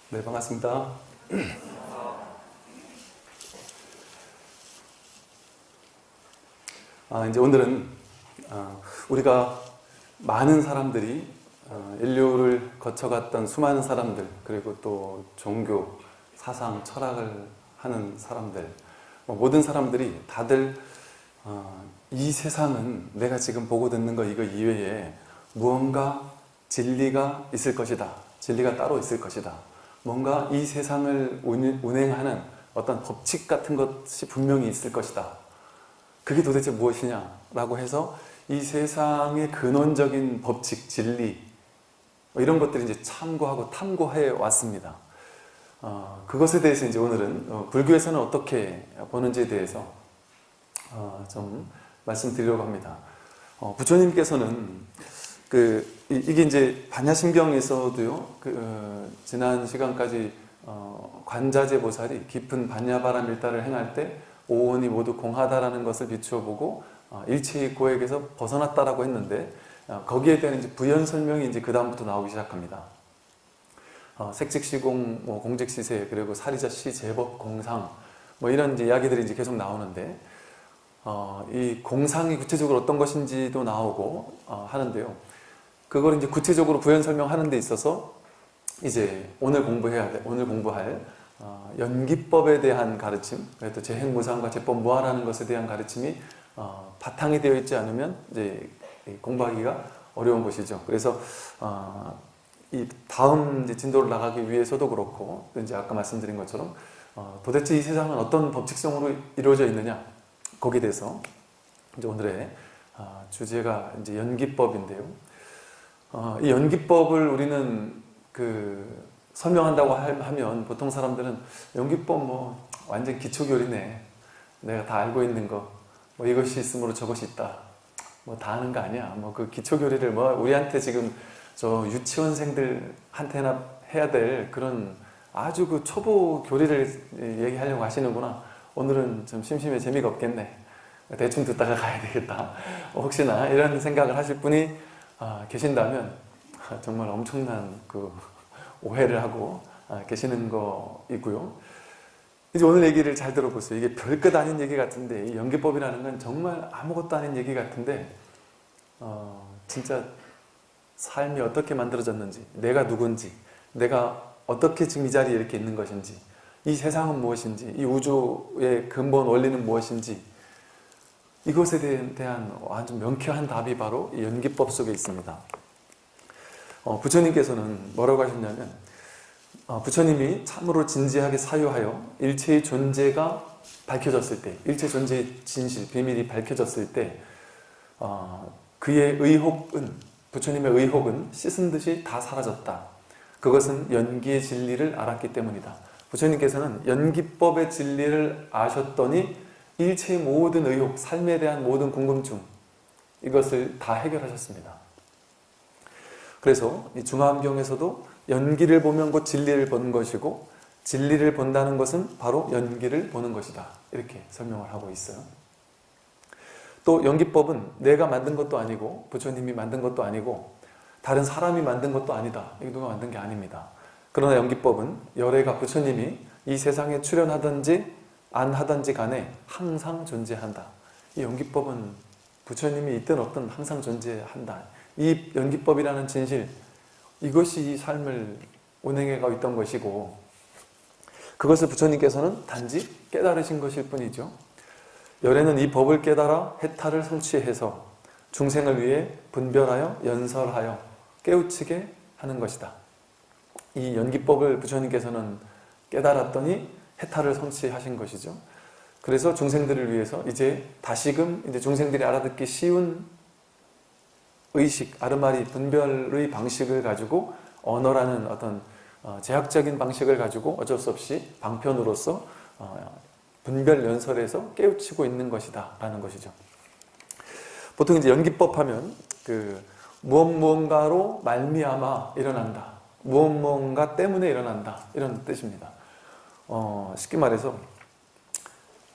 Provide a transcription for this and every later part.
네, 반갑습니다. 이제 오늘은 우리가 많은 사람들이 인류를 거쳐갔던 수많은 사람들, 그리고 또 종교, 사상, 철학을 하는 사람들, 모든 사람들이 다들 이 세상은 내가 지금 보고 듣는 거 이거 이외에 무언가 진리가 있을 것이다. 진리가 따로 있을 것이다. 뭔가 이 세상을 운행하는 어떤 법칙 같은 것이 분명히 있을 것이다. 그게 도대체 무엇이냐라고 해서 이 세상의 근원적인 법칙, 진리 이런 것들을 이제 참고하고 탐구해 왔습니다. 그것에 대해서 이제 오늘은 불교에서는 어떻게 보는지에 대해서 좀 말씀드리려고 합니다. 부처님께서는 이게 이제 반야심경에서도요, 지난 시간까지 관자재 보살이 깊은 반야바람 일다를 행할 때 오온이 모두 공하다라는 것을 비추어 보고 일체의 고액에서 벗어났다라고 했는데, 거기에 대한 이제 부연 설명이 이제 그 다음부터 나오기 시작합니다. 색직시공, 공직시세, 그리고 사리자시, 제법, 공상, 이런 이제 이야기들이 이제 계속 나오는데, 이 공상이 구체적으로 어떤 것인지도 나오고 하는데요. 그걸 이제 구체적으로 부연 설명하는 데 있어서 이제 오늘 공부할 연기법에 대한 가르침, 또 재행무상과 제법무아라는 것에 대한 가르침이 바탕이 되어 있지 않으면 이제 공부하기가 어려운 것이죠. 그래서 이 다음 이제 진도를 나가기 위해서도 그렇고, 이제 아까 말씀드린 것처럼 도대체 이 세상은 어떤 법칙성으로 이루어져 있느냐, 거기에 대해서 이제 오늘의 주제가 이제 연기법인데요. 이 연기법을 우리는 설명한다고 하면 보통 사람들은 연기법 완전 기초교리네, 내가 다 알고 있는 거, 이것이 있으므로 저것이 있다, 다 아는 거 아니야, 그 기초교리를 우리한테 지금 저 유치원생들한테나 해야 될 그런 아주 그 초보 교리를 얘기하려고 하시는구나. 오늘은 좀 심심해, 재미가 없겠네, 대충 듣다가 가야 되겠다, 혹시나 이런 생각을 하실 분이 계신다면 정말 엄청난 오해를 하고 계시는 거이고요. 이제 오늘 얘기를 잘 들어보세요. 이게 별것 아닌 얘기 같은데, 이 연기법이라는 건 정말 아무것도 아닌 얘기 같은데, 진짜 삶이 어떻게 만들어졌는지, 내가 누군지, 내가 어떻게 지금 이 자리에 이렇게 있는 것인지, 이 세상은 무엇인지, 이 우주의 근본 원리는 무엇인지, 이것에 대한 아주 명쾌한 답이 바로 이 연기법 속에 있습니다. 부처님께서는 뭐라고 하셨냐면, 부처님이 참으로 진지하게 사유하여 일체의 존재가 밝혀졌을 때, 일체 존재의 진실, 비밀이 밝혀졌을 때, 부처님의 의혹은 씻은 듯이 다 사라졌다. 그것은 연기의 진리를 알았기 때문이다. 부처님께서는 연기법의 진리를 아셨더니 일체의 모든 의혹, 삶에 대한 모든 궁금증, 이것을 다 해결하셨습니다. 그래서 이 중화암경에서도 연기를 보면 곧 진리를 보는 것이고, 진리를 본다는 것은 바로 연기를 보는 것이다, 이렇게 설명을 하고 있어요. 또 연기법은 내가 만든 것도 아니고, 부처님이 만든 것도 아니고, 다른 사람이 만든 것도 아니다. 이게 누가 만든 게 아닙니다. 그러나 연기법은 열애가 부처님이 이 세상에 출현하든지 안 하든지 간에 항상 존재한다. 이 연기법은 부처님이 있든 없든 항상 존재한다. 이 연기법이라는 진실, 이것이 이 삶을 운행해가고 있던 것이고, 그것을 부처님께서는 단지 깨달으신 것일 뿐이죠. 열애는 이 법을 깨달아 해탈을 성취해서 중생을 위해 분별하여 연설하여 깨우치게 하는 것이다. 이 연기법을 부처님께서는 깨달았더니 해탈을 성취하신 것이죠. 그래서 중생들을 위해서 이제 다시금 이제 중생들이 알아듣기 쉬운 의식, 아르마리, 분별의 방식을 가지고, 언어라는 어떤 제약적인 방식을 가지고 어쩔 수 없이 방편으로서 분별 연설에서 깨우치고 있는 것이다 라는 것이죠. 보통 이제 연기법 하면 무언가로 말미암아 일어난다, 무언가 때문에 일어난다, 이런 뜻입니다. 쉽게 말해서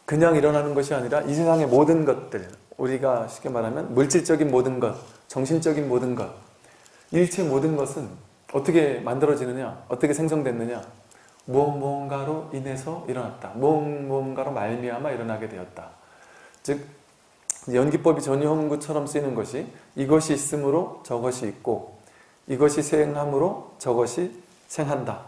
그냥 일어나는 것이 아니라 이 세상의 모든 것들, 우리가 쉽게 말하면 물질적인 모든 것, 정신적인 모든 것, 일체 모든 것은 어떻게 만들어지느냐, 어떻게 생성됐느냐, 무언가로 인해서 일어났다. 무언가로 말미암아 일어나게 되었다. 즉 연기법이 전유형구처럼 쓰이는 것이 이것이 있으므로 저것이 있고 이것이 생함으로 저것이 생한다.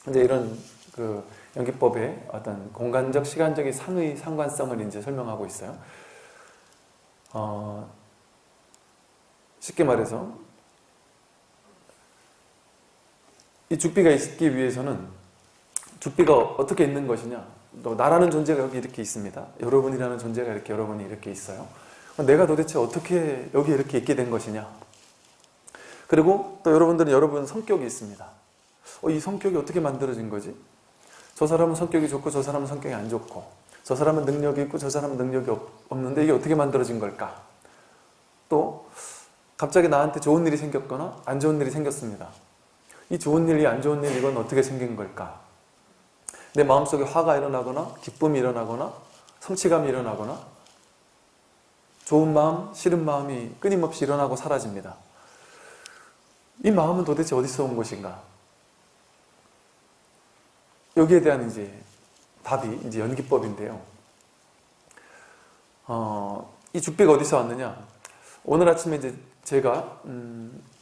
이제 이런 그 연기법의 어떤 공간적, 시간적인 상의, 상관성을 이제 설명하고 있어요. 쉽게 말해서 이 죽비가 있기 위해서는 죽비가 어떻게 있는 것이냐? 나라는 존재가 여기 이렇게 있습니다. 여러분이라는 존재가 이렇게 여러분이 이렇게 있어요. 내가 도대체 어떻게 여기 이렇게 있게 된 것이냐? 그리고 또 여러분들은 여러분 성격이 있습니다. 이 성격이 어떻게 만들어진 거지? 저 사람은 성격이 좋고 저 사람은 성격이 안 좋고 저 사람은 능력이 있고 저 사람은 능력이 없는데 이게 어떻게 만들어진 걸까? 또 갑자기 나한테 좋은 일이 생겼거나 안 좋은 일이 생겼습니다. 이 좋은 일이 안 좋은 일 이건 어떻게 생긴 걸까? 내 마음속에 화가 일어나거나 기쁨이 일어나거나 성취감이 일어나거나 좋은 마음, 싫은 마음이 끊임없이 일어나고 사라집니다. 이 마음은 도대체 어디서 온 것인가? 여기에 대한 이제 답이 이제 연기법인데요. 이 죽비가 어디서 왔느냐? 오늘 아침에 이제 제가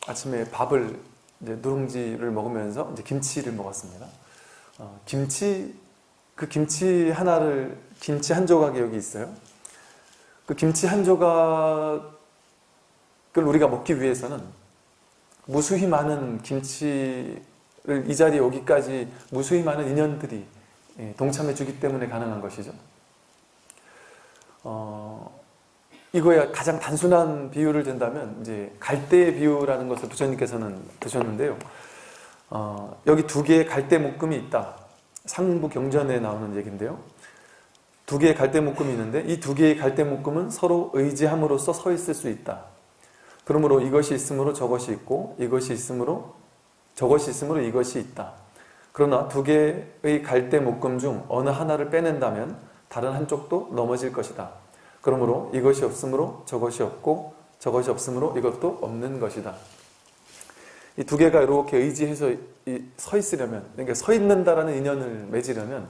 아침에 밥을 이제 누룽지를 먹으면서 이제 김치를 먹었습니다. 그 김치 한 조각이 여기 있어요. 그 김치 한 조각을 우리가 먹기 위해서는 무수히 많은 김치를 이 자리에 오기까지 무수히 많은 인연들이 동참해 주기 때문에 가능한 것이죠. 이거야 가장 단순한 비유를 든다면 이제 갈대의 비유라는 것을 부처님께서는 드셨는데요. 여기 두 개의 갈대 묶음이 있다. 상부 경전에 나오는 얘기인데요. 두 개의 갈대 묶음이 있는데 이 두 개의 갈대 묶음은 서로 의지함으로써 서 있을 수 있다. 그러므로 이것이 있으므로 저것이 있고 이것이 있으므로 저것이 있으므로 이것이 있다. 그러나 두 개의 갈대 묶음 중 어느 하나를 빼낸다면 다른 한쪽도 넘어질 것이다. 그러므로 이것이 없으므로 저것이 없고 저것이 없으므로 이것도 없는 것이다. 이 두 개가 이렇게 의지해서 서 있으려면, 그러니까 서 있는다라는 인연을 맺으려면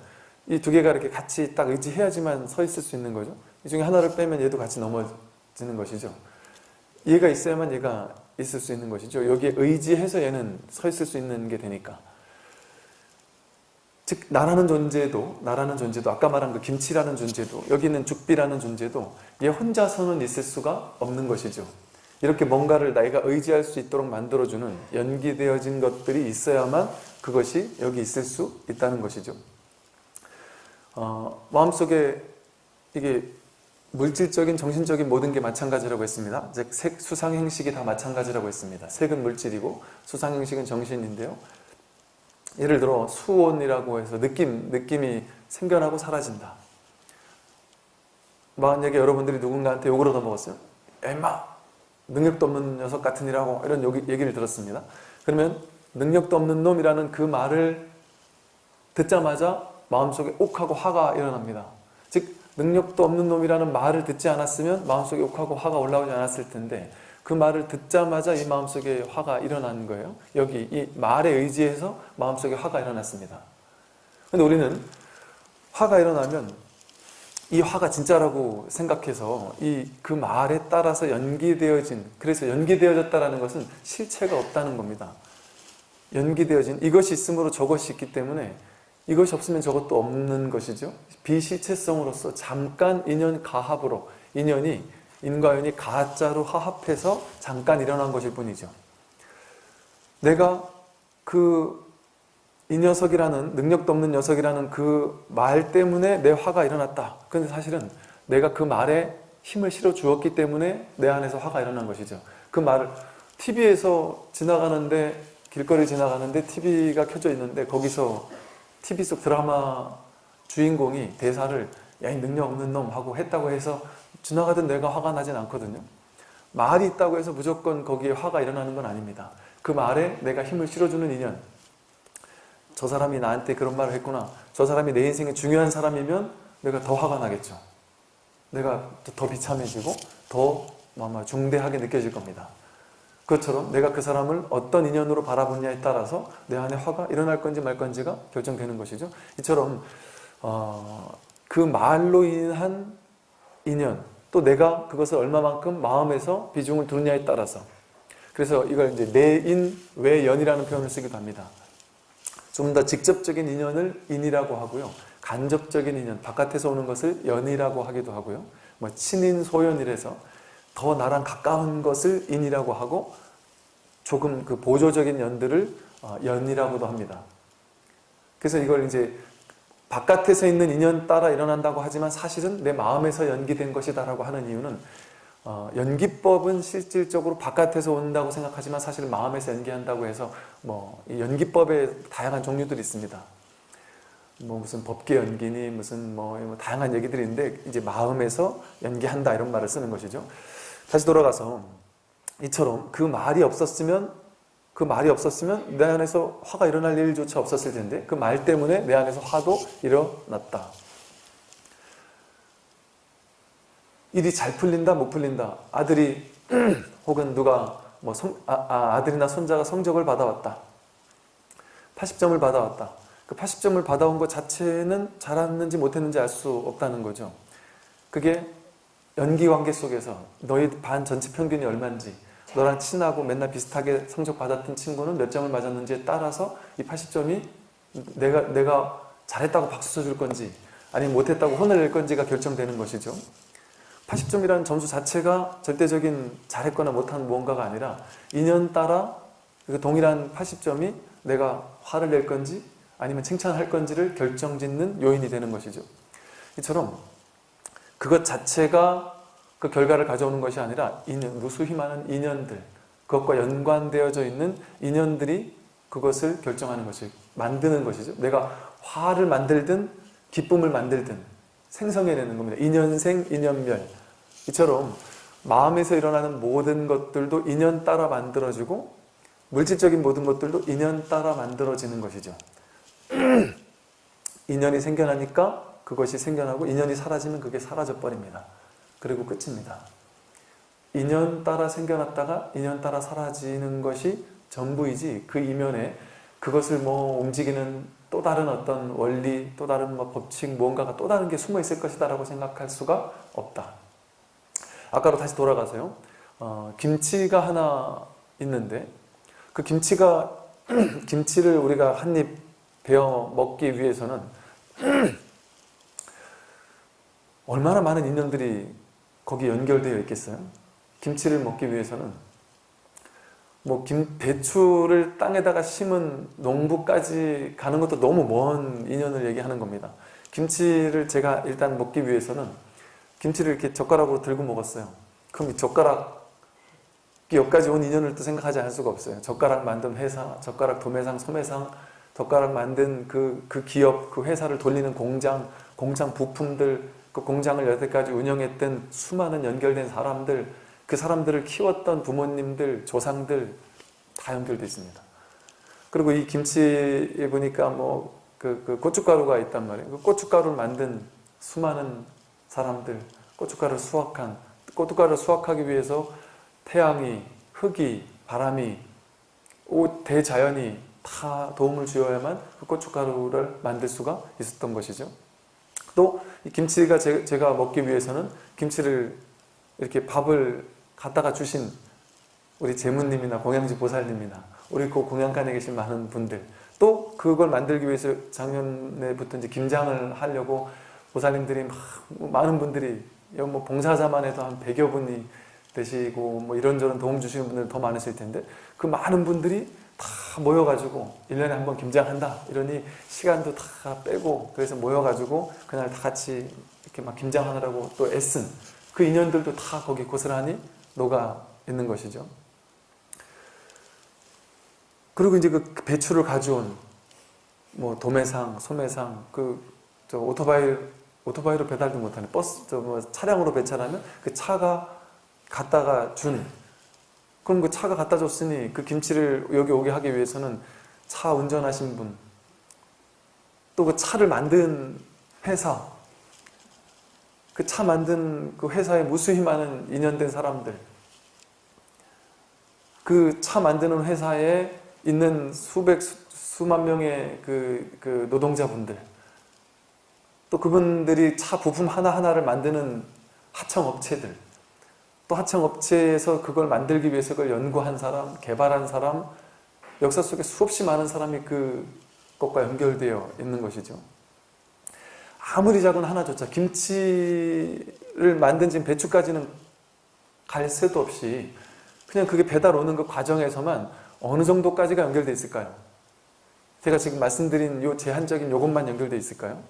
이 두 개가 이렇게 같이 딱 의지해야지만 서 있을 수 있는 거죠. 이 중에 하나를 빼면 얘도 같이 넘어지는 것이죠. 얘가 있어야만 얘가 있을 수 있는 것이죠. 여기에 의지해서 얘는 서 있을 수 있는 게 되니까. 즉 나라는 존재도 아까 말한 그 김치라는 존재도 여기 있는 죽비라는 존재도 얘 혼자서는 있을 수가 없는 것이죠. 이렇게 뭔가를 내가 의지할 수 있도록 만들어주는 연기되어진 것들이 있어야만 그것이 여기 있을 수 있다는 것이죠. 마음속에 이게 물질적인 정신적인 모든 게 마찬가지라고 했습니다. 즉 색, 수상, 행식이 다 마찬가지라고 했습니다. 색은 물질이고 수상, 행식은 정신인데요. 예를 들어 수온이라고 해서 느낌이 생겨나고 사라진다. 만약에 여러분들이 누군가한테 욕을 얻어먹었어요. 엠마 능력도 없는 녀석 같으니라고 이런 얘기를 들었습니다. 그러면 능력도 없는 놈이라는 그 말을 듣자마자 마음속에 옥하고 화가 일어납니다. 즉 능력도 없는 놈이라는 말을 듣지 않았으면 마음속에 옥하고 화가 올라오지 않았을 텐데 그 말을 듣자마자 이 마음속에 화가 일어난 거예요. 여기 이 말에 의지해서 마음속에 화가 일어났습니다. 근데 우리는 화가 일어나면 이 화가 진짜라고 생각해서 그 말에 따라서 그래서 연기되어졌다는 것은 실체가 없다는 겁니다. 연기되어진 이것이 있으므로 저것이 있기 때문에 이것이 없으면 저것도 없는 것이죠. 비실체성으로서 잠깐 인연 가합으로 인연이 인과연이 가짜로 화합해서 잠깐 일어난 것일 뿐이죠. 내가 이 녀석이라는 능력도 없는 녀석이라는 그 말 때문에 내 화가 일어났다. 그런데 사실은 내가 그 말에 힘을 실어 주었기 때문에 내 안에서 화가 일어난 것이죠. 그 말을 TV에서 길거리 지나가는데 TV가 켜져 있는데 거기서 TV 속 드라마 주인공이 대사를 야, 이 능력 없는 놈 하고 했다고 해서 지나가던 내가 화가 나진 않거든요. 말이 있다고 해서 무조건 거기에 화가 일어나는 건 아닙니다. 그 말에 내가 힘을 실어주는 인연. 저 사람이 나한테 그런 말을 했구나. 저 사람이 내 인생에 중요한 사람이면 내가 더 화가 나겠죠. 내가 더 비참해지고 더 중대하게 느껴질 겁니다. 그것처럼 내가 그 사람을 어떤 인연으로 바라보냐에 따라서 내 안에 화가 일어날 건지 말 건지가 결정되는 것이죠. 이처럼 그 말로 인한 인연, 또 내가 그것을 얼마만큼 마음에서 비중을 두느냐에 따라서, 그래서 이걸 이제 내인 외연이라는 표현을 쓰기도 합니다. 좀 더 직접적인 인연을 인이라고 하고요, 간접적인 인연, 바깥에서 오는 것을 연이라고 하기도 하고요, 뭐 친인 소연이라서 더 나랑 가까운 것을 인이라고 하고, 조금 그 보조적인 연들을 연이라고도 합니다. 그래서 이걸 이제 바깥에서 있는 인연 따라 일어난다고 하지만 사실은 내 마음에서 연기된 것이다라고 하는 이유는, 연기법은 실질적으로 바깥에서 온다고 생각하지만 사실 마음에서 연기한다고 해서 이 연기법의 다양한 종류들이 있습니다. 무슨 법계 연기니 무슨 다양한 얘기들이 있는데, 이제 마음에서 연기한다 이런 말을 쓰는 것이죠. 다시 돌아가서 이처럼 그 말이 없었으면 내 안에서 화가 일어날 일조차 없었을 텐데, 그 말 때문에 내 안에서 화도 일어났다. 일이 잘 풀린다 못 풀린다, 아들이 혹은 누가 아들이나 손자가 성적을 받아왔다, 80점을 받아왔다. 그 80점을 받아온 것 자체는 잘했는지 못했는지 알 수 없다는 거죠. 그게 연기관계 속에서 너희 반 전체 평균이 얼마인지, 너랑 친하고 맨날 비슷하게 성적 받았던 친구는 몇 점을 맞았는지에 따라서 이 80점이 내가 잘했다고 박수 쳐줄 건지 아니면 못했다고 혼을 낼 건지가 결정되는 것이죠. 80점이라는 점수 자체가 절대적인 잘했거나 못한 무언가가 아니라 인연 따라 그 동일한 80점이 내가 화를 낼 건지 아니면 칭찬할 건지를 결정짓는 요인이 되는 것이죠. 이처럼 그것 자체가 그 결과를 가져오는 것이 아니라 무수히 많은 인연들, 그것과 연관되어져 있는 인연들이 그것을 결정하는 것을 만드는 것이죠. 내가 화를 만들든 기쁨을 만들든 생성해내는 겁니다. 인연생, 인연멸. 이처럼 마음에서 일어나는 모든 것들도 인연 따라 만들어지고, 물질적인 모든 것들도 인연 따라 만들어지는 것이죠. 인연이 생겨나니까 그것이 생겨나고, 인연이 사라지면 그게 사라져버립니다. 그리고 끝입니다. 인연 따라 생겨났다가 인연 따라 사라지는 것이 전부이지, 그 이면에 그것을 움직이는 또 다른 어떤 원리, 또 다른 법칙, 무언가가 또 다른 게 숨어 있을 것이다 라고 생각할 수가 없다. 아까로 다시 돌아가서요. 김치가 하나 있는데, 그 김치를 우리가 한 입 베어 먹기 위해서는 얼마나 많은 인연들이 거기 연결되어 있겠어요? 김치를 먹기 위해서는 배추를 땅에다가 심은 농부까지 가는 것도 너무 먼 인연을 얘기하는 겁니다. 김치를 제가 일단 먹기 위해서는 김치를 이렇게 젓가락으로 들고 먹었어요. 그럼 이 젓가락이 여기까지 온 인연을 또 생각하지 않을 수가 없어요. 젓가락 만든 회사, 젓가락 도매상, 소매상, 젓가락 만든 그 기업, 그 회사를 돌리는 공장 부품들, 그 공장을 여태까지 운영했던 수많은 연결된 사람들, 그 사람들을 키웠던 부모님들, 조상들 다 연결되어 있습니다. 그리고 이 김치에 보니까 그 고춧가루가 있단 말이에요. 그 고춧가루를 만든 수많은 사람들, 고춧가루를 수확하기 위해서 태양이, 흙이, 바람이, 대자연이 다 도움을 주어야만 그 고춧가루를 만들 수가 있었던 것이죠. 또 이 김치가 제가 먹기 위해서는 김치를 이렇게 밥을 갖다가 주신 우리 제무님이나 공양지 보살님이나 우리 그 공양간에 계신 많은 분들, 또 그걸 만들기 위해서 작년에부터 이제 김장을 하려고 보살님들이 많은 분들이, 봉사자만 해도 한 100여 분이 되시고 이런저런 도움 주시는 분들 더 많으실 텐데, 그 많은 분들이 다 모여가지고 1년에 한 번 김장한다 이러니 시간도 다 빼고, 그래서 모여가지고 그날 다 같이 이렇게 김장하느라고 또 애쓴 그 인연들도 다 거기 고스란히 녹아 있는 것이죠. 그리고 이제 그 배추를 가져온 도매상, 소매상, 오토바이로 배달도 못하는 버스, 차량으로 배달하면 그 차가 갖다가 준, 그럼 그 차가 갖다 줬으니 그 김치를 여기 오게 하기 위해서는 차 운전하신 분, 또 그 차를 만든 회사, 그 차 만든 그 회사에 무수히 많은 인연된 사람들, 그 차 만드는 회사에 있는 수만 명의 그 노동자분들, 또 그분들이 차 부품 하나하나를 만드는 하청업체들, 또 하청업체에서 그걸 만들기 위해서 그걸 연구한 사람, 개발한 사람, 역사 속에 수없이 많은 사람이 그것과 연결되어 있는 것이죠. 아무리 작은 하나조차, 김치를 만든 지금 배추까지는 갈 새도 없이 그냥 그게 배달 오는 그 과정에서만 어느 정도까지가 연결되어 있을까요? 제가 지금 말씀드린 요 제한적인 요것만 연결되어 있을까요?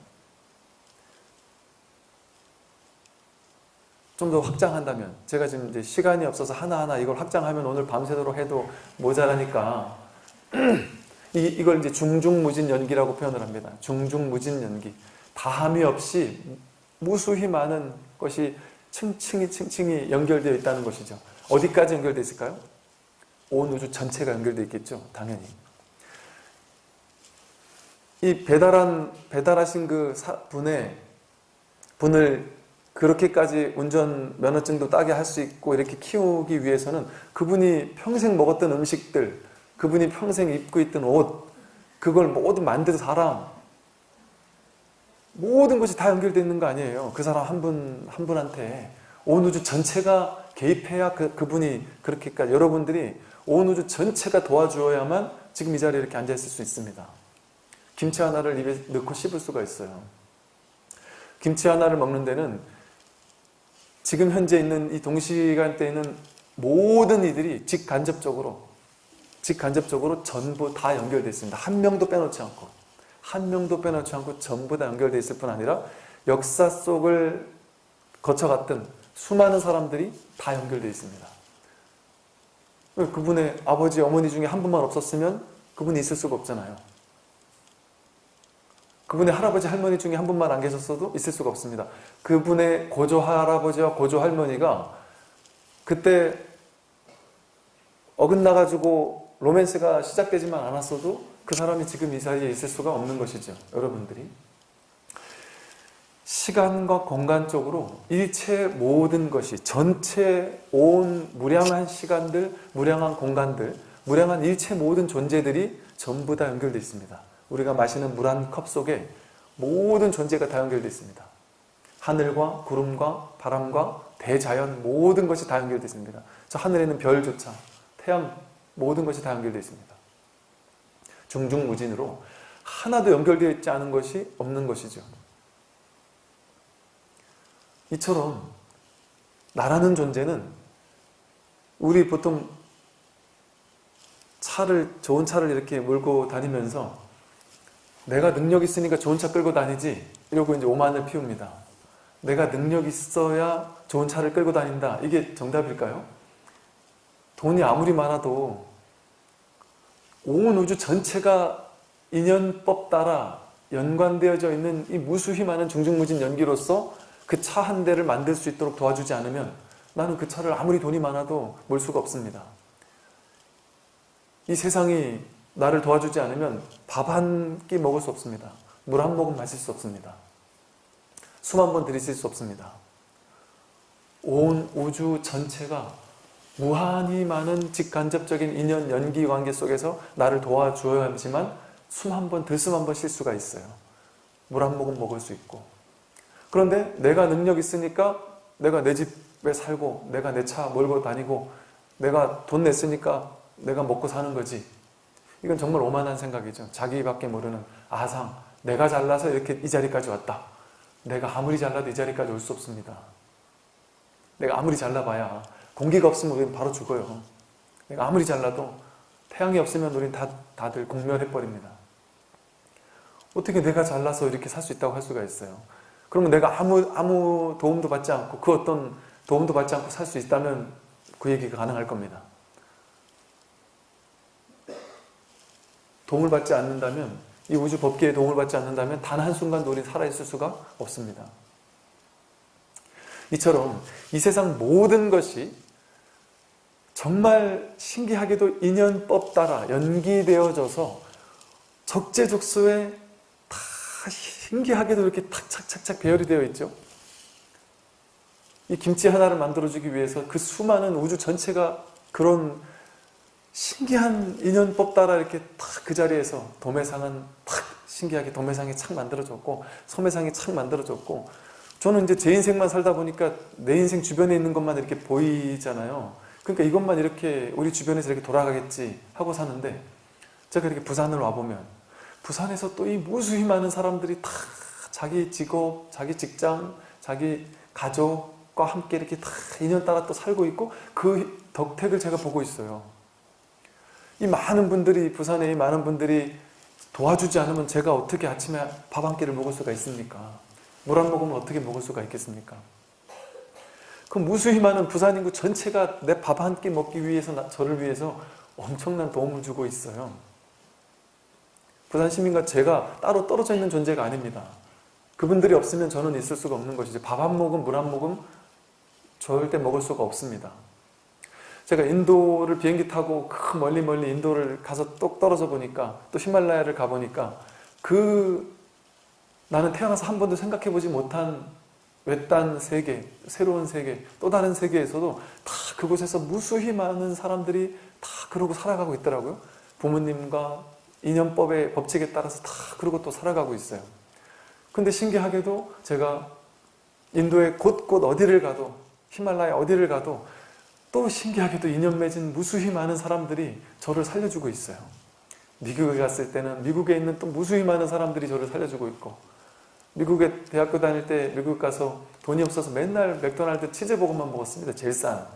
좀 더 확장한다면, 제가 지금 이제 시간이 없어서 하나하나 이걸 확장하면 오늘 밤새도록 해도 모자라니까 이걸 이제 중중무진 연기라고 표현을 합니다. 중중무진 연기. 다함이 없이 무수히 많은 것이 층층이 연결되어 있다는 것이죠. 어디까지 연결되어 있을까요? 온 우주 전체가 연결되어 있겠죠. 당연히. 이 배달하신 그 분을 그렇게까지 운전면허증도 따게 할 수 있고 이렇게 키우기 위해서는 그분이 평생 먹었던 음식들, 그분이 평생 입고 있던 옷, 그걸 모두 만든 사람, 모든 것이 다 연결되어 있는 거 아니에요. 그 사람 한 분한테 온 우주 전체가 개입해야 그분이 그렇게까지, 여러분들이 온 우주 전체가 도와주어야만 지금 이 자리에 이렇게 앉아있을 수 있습니다. 김치 하나를 입에 넣고 씹을 수가 있어요. 김치 하나를 먹는 데는 지금 현재 있는 이 동시간대에는 모든 이들이 직간접적으로 전부 다 연결되어 있습니다. 한 명도 빼놓지 않고 전부 다 연결되어 있을 뿐 아니라 역사 속을 거쳐갔던 수많은 사람들이 다 연결되어 있습니다. 그분의 아버지, 어머니 중에 한 분만 없었으면 그분이 있을 수가 없잖아요. 그분의 할아버지, 할머니 중에 한 분만 안 계셨어도 있을 수가 없습니다. 그분의 고조할아버지와 고조할머니가 그때 어긋나가지고 로맨스가 시작되지만 않았어도 그 사람이 지금 이 자리에 있을 수가 없는 것이죠. 여러분들이. 시간과 공간적으로 일체 모든 것이, 전체 온 무량한 시간들, 무량한 공간들, 무량한 일체 모든 존재들이 전부 다 연결되어 있습니다. 우리가 마시는 물 한 컵 속에 모든 존재가 다 연결되어 있습니다. 하늘과 구름과 바람과 대자연, 모든 것이 다 연결되어 있습니다. 저 하늘에 있는 별조차, 태양, 모든 것이 다 연결되어 있습니다. 중중무진으로 하나도 연결되어 있지 않은 것이 없는 것이죠. 이처럼 나라는 존재는, 우리 보통 좋은 차를 이렇게 몰고 다니면서 내가 능력 있으니까 좋은 차 끌고 다니지, 이러고 이제 오만을 피웁니다. 내가 능력 있어야 좋은 차를 끌고 다닌다. 이게 정답일까요? 돈이 아무리 많아도 온 우주 전체가 인연법 따라 연관되어져 있는 이 무수히 많은 중중무진 연기로서 그 차 한 대를 만들 수 있도록 도와주지 않으면 나는 그 차를 아무리 돈이 많아도 몰 수가 없습니다. 이 세상이 나를 도와주지 않으면 밥 한 끼 먹을 수 없습니다. 물 한 모금 마실 수 없습니다. 숨 한 번 들이쉴 수 없습니다. 온 우주 전체가 무한히 많은 직간접적인 인연, 연기 관계 속에서 나를 도와주어야 하지만 숨 한 번, 들숨 한 번 쉴 수가 있어요. 물 한 모금 먹을 수 있고. 그런데 내가 능력 있으니까 내가 내 집에 살고, 내가 내 차 몰고 다니고, 내가 돈 냈으니까 내가 먹고 사는 거지. 이건 정말 오만한 생각이죠. 자기밖에 모르는 아상, 내가 잘나서 이렇게 이 자리까지 왔다. 내가 아무리 잘나도 이 자리까지 올 수 없습니다. 내가 아무리 잘나봐야 공기가 없으면 우리는 바로 죽어요. 내가 아무리 잘나도 태양이 없으면 우리는 다들 공멸해버립니다. 어떻게 내가 잘나서 이렇게 살 수 있다고 할 수가 있어요? 그러면 내가 아무 도움도 받지 않고, 그 어떤 도움도 받지 않고 살 수 있다면 그 얘기가 가능할 겁니다. 도움을 받지 않는다면, 이 우주 법계에 도움을 받지 않는다면 단 한순간도 우리는 살아있을 수가 없습니다. 이처럼 이 세상 모든 것이 정말 신기하게도 인연법 따라 연기되어져서 적재적소에 다 신기하게도 이렇게 탁착착착 배열이 되어 있죠. 이 김치 하나를 만들어주기 위해서 그 수많은 우주 전체가 그런 신기한 인연법 따라 이렇게 탁 그 자리에서 도매상은 탁 신기하게 도매상이 착 만들어졌고 소매상이 착 만들어졌고, 저는 이제 제 인생만 살다 보니까 내 인생 주변에 있는 것만 이렇게 보이잖아요. 그러니까 이것만 이렇게 우리 주변에서 이렇게 돌아가겠지 하고 사는데, 제가 이렇게 부산을 와보면 부산에서 또 이 무수히 많은 사람들이 다 자기 직업, 자기 직장, 자기 가족과 함께 이렇게 다 인연 따라 또 살고 있고, 그 덕택을 제가 보고 있어요. 이 많은 분들이, 부산에 이 많은 분들이 도와주지 않으면 제가 어떻게 아침에 밥 한 끼를 먹을 수가 있습니까? 물 한 모금을 어떻게 먹을 수가 있겠습니까? 그 무수히 많은 부산 인구 전체가 내 밥 한 끼 먹기 위해서, 저를 위해서 엄청난 도움을 주고 있어요. 부산 시민과 제가 따로 떨어져 있는 존재가 아닙니다. 그분들이 없으면 저는 있을 수가 없는 것이죠. 밥 한 모금, 물 한 모금 절대 먹을 수가 없습니다. 제가 인도를 비행기 타고 그 멀리 인도를 가서 똑 떨어져 보니까, 또 히말라야를 가보니까, 나는 태어나서 한 번도 생각해보지 못한 외딴 세계, 새로운 세계, 또 다른 세계에서도 다 그곳에서 무수히 많은 사람들이 다 그러고 살아가고 있더라고요. 부모님과 인연법의 법칙에 따라서 다 그러고 또 살아가고 있어요. 근데 신기하게도 제가 인도의 곳곳 어디를 가도, 히말라야 어디를 가도 또 신기하게도 인연 맺은 무수히 많은 사람들이 저를 살려주고 있어요. 미국에 갔을 때는 미국에 있는 또 무수히 많은 사람들이 저를 살려주고 있고, 미국에 대학교 다닐 때 미국 가서 돈이 없어서 맨날 맥도날드 치즈버거만 먹었습니다. 제일 싼.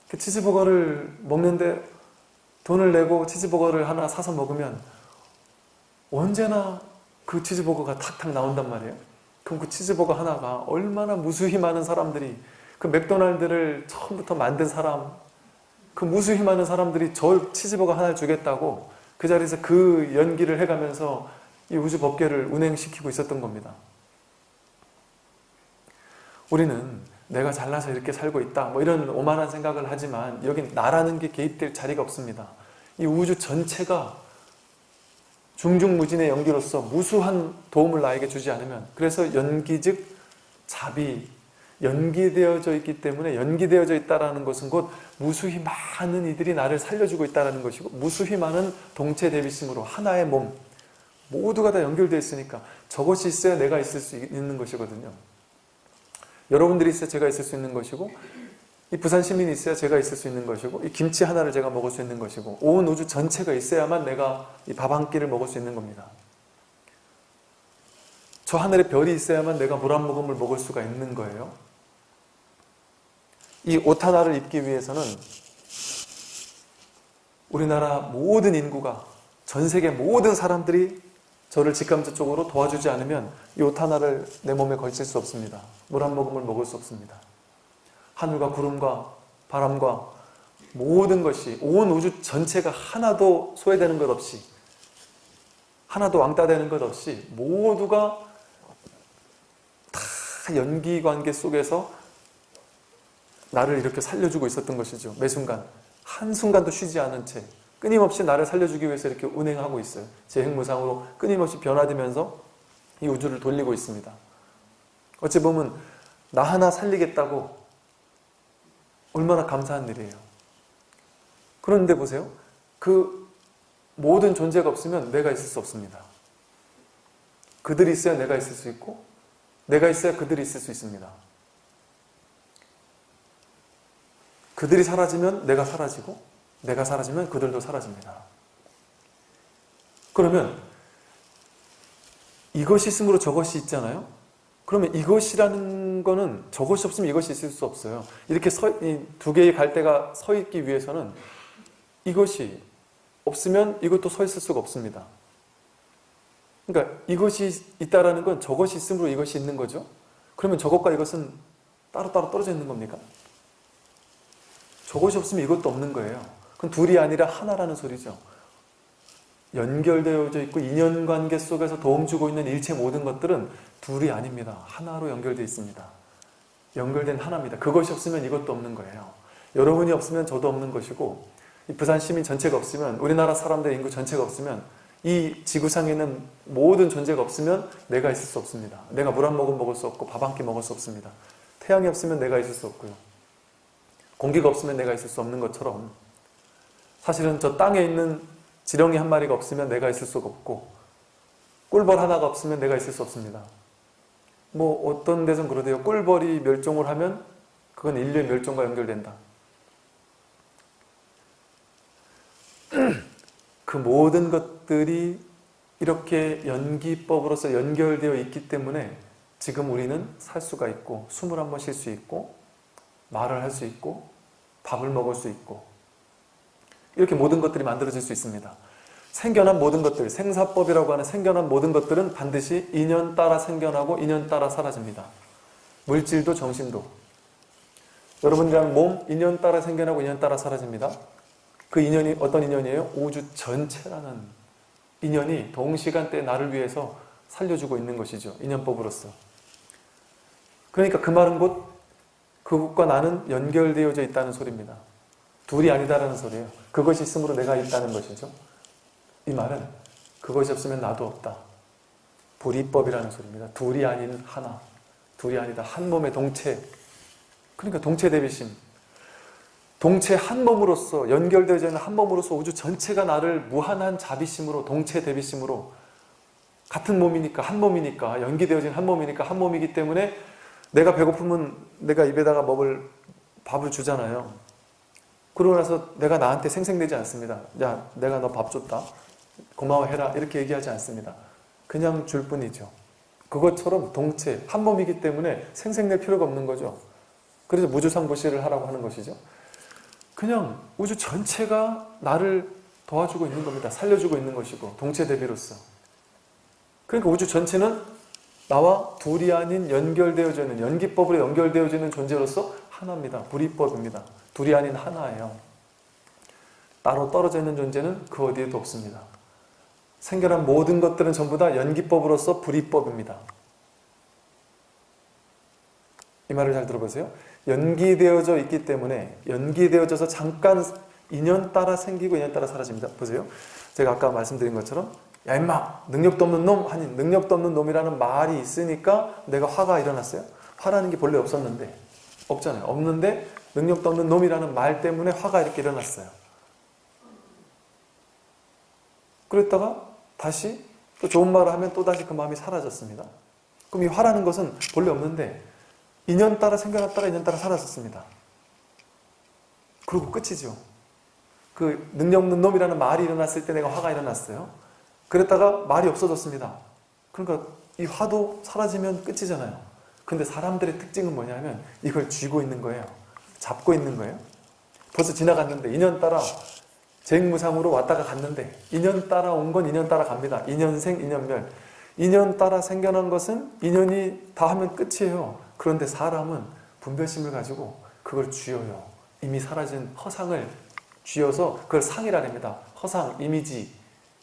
그 치즈버거를 먹는데 돈을 내고 치즈버거를 하나 사서 먹으면 언제나 그 치즈버거가 탁탁 나온단 말이에요. 그럼 그 치즈버거 하나가 얼마나 무수히 많은 사람들이, 그 맥도날드를 처음부터 만든 사람, 그 무수히 많은 사람들이 저 치즈버거 하나를 주겠다고 그 자리에서 그 연기를 해가면서 이 우주 법계를 운행시키고 있었던 겁니다. 우리는 내가 잘나서 이렇게 살고 있다, 뭐 이런 오만한 생각을 하지만, 여긴 나라는 게 개입될 자리가 없습니다. 이 우주 전체가 중중무진의 연기로서 무수한 도움을 나에게 주지 않으면, 그래서 연기즉 자비, 연기되어져 있기 때문에, 연기되어져 있다는 것은 곧 무수히 많은 이들이 나를 살려주고 있다는 것이고, 무수히 많은 동체 대비심으로 하나의 몸, 모두가 다 연결되어 있으니까 저것이 있어야 내가 있을 수 있는 것이거든요. 여러분들이 있어야 제가 있을 수 있는 것이고, 이 부산 시민이 있어야 제가 있을 수 있는 것이고, 이 김치 하나를 제가 먹을 수 있는 것이고, 온 우주 전체가 있어야만 내가 이 밥 한 끼를 먹을 수 있는 겁니다. 저 하늘에 별이 있어야만 내가 물 한 모금을 먹을 수가 있는 거예요. 이 옷 하나를 입기 위해서는 우리나라 모든 인구가, 전 세계 모든 사람들이 저를 직감적으로 도와주지 않으면 이 옷 하나를 내 몸에 걸칠 수 없습니다. 물 한 모금을 먹을 수 없습니다. 하늘과 구름과 바람과 모든 것이, 온 우주 전체가 하나도 소외되는 것 없이, 하나도 왕따되는 것 없이 모두가 다 연기관계 속에서 나를 이렇게 살려주고 있었던 것이죠. 매 순간, 한순간도 쉬지 않은 채 끊임없이 나를 살려주기 위해서 이렇게 운행하고 있어요. 제 핵무상으로 끊임없이 변화되면서 이 우주를 돌리고 있습니다. 어찌 보면 나 하나 살리겠다고 얼마나 감사한 일이에요. 그런데 보세요. 그 모든 존재가 없으면 내가 있을 수 없습니다. 그들이 있어야 내가 있을 수 있고, 내가 있어야 그들이 있을 수 있습니다. 그들이 사라지면 내가 사라지고, 내가 사라지면 그들도 사라집니다. 그러면 이것이 있으므로 저것이 있잖아요. 그러면 이것이라는 거는 저것이 없으면 이것이 있을 수 없어요. 이렇게 이 두 개의 갈대가 서 있기 위해서는 이것이 없으면 이것도 서 있을 수가 없습니다. 그러니까 이것이 있다라는 건 저것이 있으므로 이것이 있는 거죠. 그러면 저것과 이것은 따로따로 떨어져 있는 겁니까? 저것이 없으면 이것도 없는 거예요. 그건 둘이 아니라 하나라는 소리죠. 연결되어져 있고 인연관계 속에서 도움 주고 있는 일체 모든 것들은 둘이 아닙니다. 하나로 연결되어 있습니다. 연결된 하나입니다. 그것이 없으면 이것도 없는 거예요. 여러분이 없으면 저도 없는 것이고, 이 부산 시민 전체가 없으면, 우리나라 사람들 인구 전체가 없으면, 이 지구상에 있는 모든 존재가 없으면 내가 있을 수 없습니다. 내가 물 한 모금 먹을 수 없고 밥 한 끼 먹을 수 없습니다. 태양이 없으면 내가 있을 수 없고요. 공기가 없으면 내가 있을 수 없는 것처럼 사실은 저 땅에 있는 지렁이 한 마리가 없으면 내가 있을 수가 없고 꿀벌 하나가 없으면 내가 있을 수 없습니다. 뭐 어떤 데선 그러대요. 꿀벌이 멸종을 하면 그건 인류의 멸종과 연결된다. 그 모든 것들이 이렇게 연기법으로서 연결되어 있기 때문에 지금 우리는 살 수가 있고 숨을 한번 쉴 수 있고 말을 할 수 있고 밥을 먹을 수 있고 이렇게 모든 것들이 만들어질 수 있습니다. 생겨난 모든 것들, 생사법이라고 하는 생겨난 모든 것들은 반드시 인연 따라 생겨나고 인연 따라 사라집니다. 물질도 정신도. 여러분들이랑 몸 인연 따라 생겨나고 인연 따라 사라집니다. 그 인연이 어떤 인연이에요? 우주 전체라는 인연이 동시간대에 나를 위해서 살려주고 있는 것이죠. 인연법으로서. 그러니까 그 말은 곧 그것과 나는 연결되어져 있다는 소리입니다. 둘이 아니다라는 소리예요. 그것이 있으므로 내가 있다는 것이죠. 이 말은 그것이 없으면 나도 없다. 불이법이라는 소리입니다. 둘이 아닌 하나. 둘이 아니다. 한 몸의 동체. 그러니까 동체 대비심. 동체 한 몸으로서 연결되어져 있는 한 몸으로서 우주 전체가 나를 무한한 자비심으로 동체 대비심으로 같은 몸이니까 한 몸이니까 연기되어진 한 몸이니까 한 몸이기 때문에 내가 배고프면 내가 입에다가 먹을 밥을 주잖아요. 그러고 나서 내가 나한테 생색내지 않습니다. 야, 내가 너 밥 줬다. 고마워해라. 이렇게 얘기하지 않습니다. 그냥 줄 뿐이죠. 그것처럼 동체, 한 몸이기 때문에 생색낼 필요가 없는 거죠. 그래서 무주상보시를 하라고 하는 것이죠. 그냥 우주 전체가 나를 도와주고 있는 겁니다. 살려주고 있는 것이고 동체 대비로서. 그러니까 우주 전체는 나와 둘이 아닌 연결되어져 있는 연기법으로 연결되어져 있는 존재로서 하나입니다. 불이법입니다. 둘이 아닌 하나예요. 따로 떨어져 있는 존재는 그 어디에도 없습니다. 생겨난 모든 것들은 전부 다 연기법으로서 불이법입니다. 이 말을 잘 들어보세요. 연기되어져 있기 때문에 연기되어져서 잠깐 인연 따라 생기고 인연 따라 사라집니다. 보세요. 제가 아까 말씀드린 것처럼 야 임마 능력도 없는 놈 아니 능력도 없는 놈이라는 말이 있으니까 내가 화가 일어났어요. 화라는 게 본래 없었는데 없잖아요. 없는데 능력도 없는 놈이라는 말 때문에 화가 이렇게 일어났어요. 그랬다가 다시 또 좋은 말을 하면 또다시 그 마음이 사라졌습니다. 그럼 이 화라는 것은 본래 없는데 인연 따라 생겨났다가 인연 따라 사라졌습니다. 그리고 끝이죠. 그 능력 없는 놈이라는 말이 일어났을 때 내가 화가 일어났어요. 그랬다가 말이 없어졌습니다. 그러니까 이 화도 사라지면 끝이잖아요. 근데 사람들의 특징은 뭐냐면 이걸 쥐고 있는 거예요. 잡고 있는 거예요. 벌써 지나갔는데 인연 따라 재행무상으로 왔다가 갔는데 인연 따라 온 건 인연 따라 갑니다. 인연생, 인연멸. 인연 따라 생겨난 것은 인연이 다 하면 끝이에요. 그런데 사람은 분별심을 가지고 그걸 쥐어요. 이미 사라진 허상을 쥐어서 그걸 상이라 합니다. 허상, 이미지,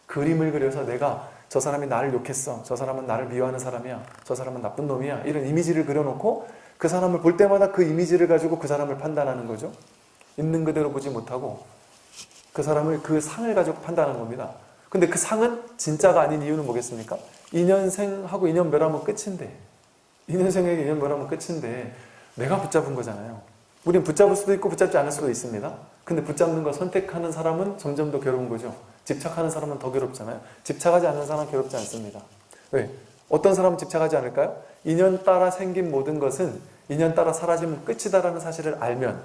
그림을 그려서 내가 저 사람이 나를 욕했어. 저 사람은 나를 미워하는 사람이야. 저 사람은 나쁜 놈이야. 이런 이미지를 그려놓고 그 사람을 볼 때마다 그 이미지를 가지고 그 사람을 판단하는 거죠. 있는 그대로 보지 못하고 그 사람을 그 상을 가지고 판단하는 겁니다. 근데 그 상은 진짜가 아닌 이유는 뭐겠습니까? 인연생하고 인연멸하면 끝인데 인연생에게 인연멸하면 끝인데 내가 붙잡은 거잖아요. 우린 붙잡을 수도 있고 붙잡지 않을 수도 있습니다. 근데 붙잡는 걸 선택하는 사람은 점점 더 괴로운 거죠. 집착하는 사람은 더 괴롭잖아요. 집착하지 않는 사람은 괴롭지 않습니다. 왜? 어떤 사람은 집착하지 않을까요? 인연 따라 생긴 모든 것은 인연 따라 사라지면 끝이다라는 사실을 알면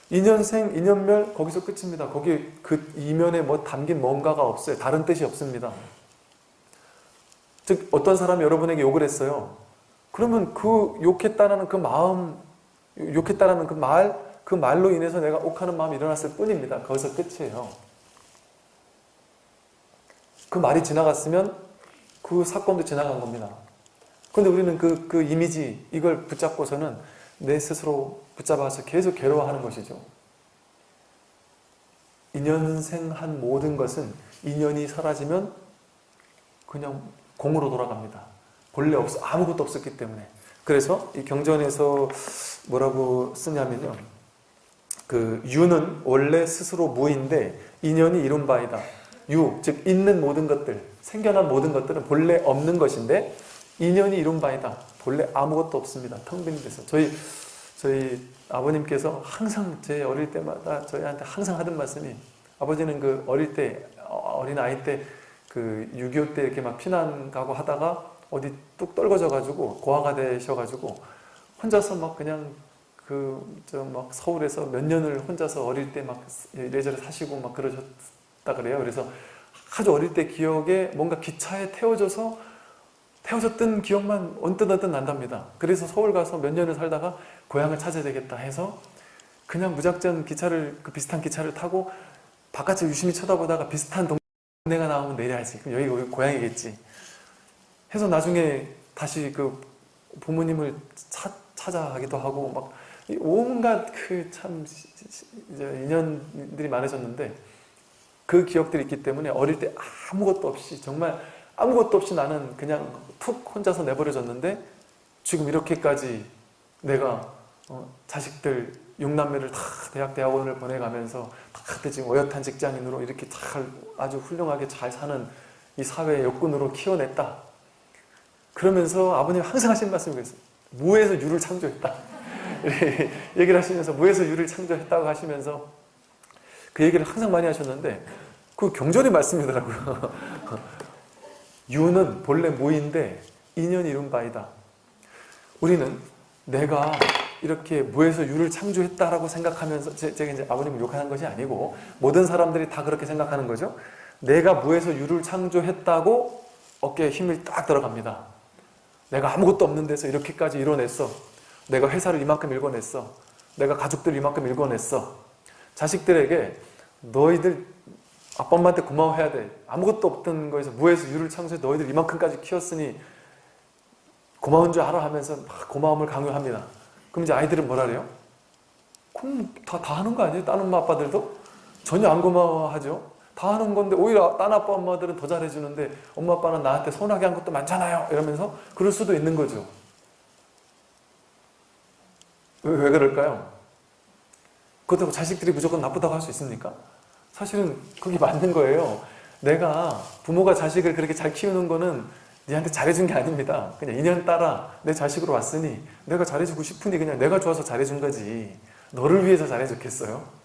인연생, 인연멸 거기서 끝입니다. 거기 그 이면에 뭐 담긴 뭔가가 없어요. 다른 뜻이 없습니다. 즉 어떤 사람이 여러분에게 욕을 했어요. 그러면 그 욕했다는 그 마음, 욕했다는 그 말로 인해서 내가 욱하는 마음이 일어났을 뿐입니다. 거기서 끝이에요. 그 말이 지나갔으면 그 사건도 지나간 겁니다. 그런데 우리는 그 이미지, 이걸 붙잡고서는 내 스스로 붙잡아서 계속 괴로워하는 것이죠. 인연생한 모든 것은 인연이 사라지면 그냥 공으로 돌아갑니다. 본래 아무것도 없었기 때문에. 그래서 이 경전에서 뭐라고 쓰냐면요. 그 유는 원래 스스로 무인데 인연이 이룬 바이다. 유, 즉 있는 모든 것들, 생겨난 모든 것들은 본래 없는 것인데 인연이 이룬 바이다. 본래 아무것도 없습니다. 텅 빈 데서. 저희 아버님께서 항상 제 어릴 때마다 저희한테 항상 하던 말씀이 아버지는 그 어릴 때, 어린 아이 때 그 6.25 때 이렇게 막 피난 가고 하다가 어디 뚝 떨궈져가지고 고아가 되셔가지고 혼자서 막 그냥 막 서울에서 몇 년을 혼자서 어릴 때 막 이래저래 사시고 막 그러셨다 그래요. 그래서 아주 어릴 때 기억에 뭔가 기차에 태워졌던 기억만 언뜻 난답니다. 그래서 서울 가서 몇 년을 살다가 고향을 찾아야 되겠다 해서 그냥 무작정 기차를, 그 비슷한 기차를 타고 바깥을 유심히 쳐다보다가 비슷한 동네가 나오면 내려야지. 그럼 여기가 우리 고향이겠지. 해서 나중에 다시 그 부모님을 찾아가기도 하고 막 온갖 참 인연들이 많으셨는데 그 기억들이 있기 때문에 어릴 때 아무것도 없이 정말 아무것도 없이 나는 그냥 툭 혼자서 내버려졌는데 지금 이렇게까지 내가 자식들 6남매를 다 대학원을 보내가면서 다 지금 어엿한 직장인으로 이렇게 아주 훌륭하게 잘 사는 이 사회의 역군으로 키워냈다. 그러면서 아버님 항상 하신 말씀이 그랬어요. 무에서 유를 창조했다. 얘기를 하시면서 무에서 유를 창조했다고 하시면서 그 얘기를 항상 많이 하셨는데 그 경전의 말씀이더라고요. 유는 본래 무인데 인연이 이룬 바이다. 우리는 내가 이렇게 무에서 유를 창조했다라고 생각하면서 제가 이제 아버님을 욕하는 것이 아니고 모든 사람들이 다 그렇게 생각하는 거죠. 내가 무에서 유를 창조했다고 어깨에 힘이 딱 들어갑니다. 내가 아무것도 없는 데서 이렇게까지 이뤄냈어. 내가 회사를 이만큼 일궈냈어. 내가 가족들 이만큼 일궈냈어. 자식들에게 너희들 아빠 엄마한테 고마워해야 돼. 아무것도 없던 거에서 무에서 유를 창조해 너희들 이만큼까지 키웠으니 고마운 줄 알아 하면서 막 고마움을 강요합니다. 그럼 이제 아이들은 뭐라 그래요? 그럼 다 하는 거 아니에요? 딴 엄마 아빠들도? 전혀 안 고마워하죠. 다 하는 건데 오히려 딴 아빠 엄마들은 더 잘해주는데 엄마 아빠는 나한테 서운하게 한 것도 많잖아요. 이러면서 그럴 수도 있는 거죠. 왜 그럴까요? 그렇다고 자식들이 무조건 나쁘다고 할 수 있습니까? 사실은 그게 맞는 거예요. 내가 부모가 자식을 그렇게 잘 키우는 거는 니한테 잘해준 게 아닙니다. 그냥 인연 따라 내 자식으로 왔으니 내가 잘해주고 싶으니 그냥 내가 좋아서 잘해준 거지. 너를 위해서 잘해줬겠어요?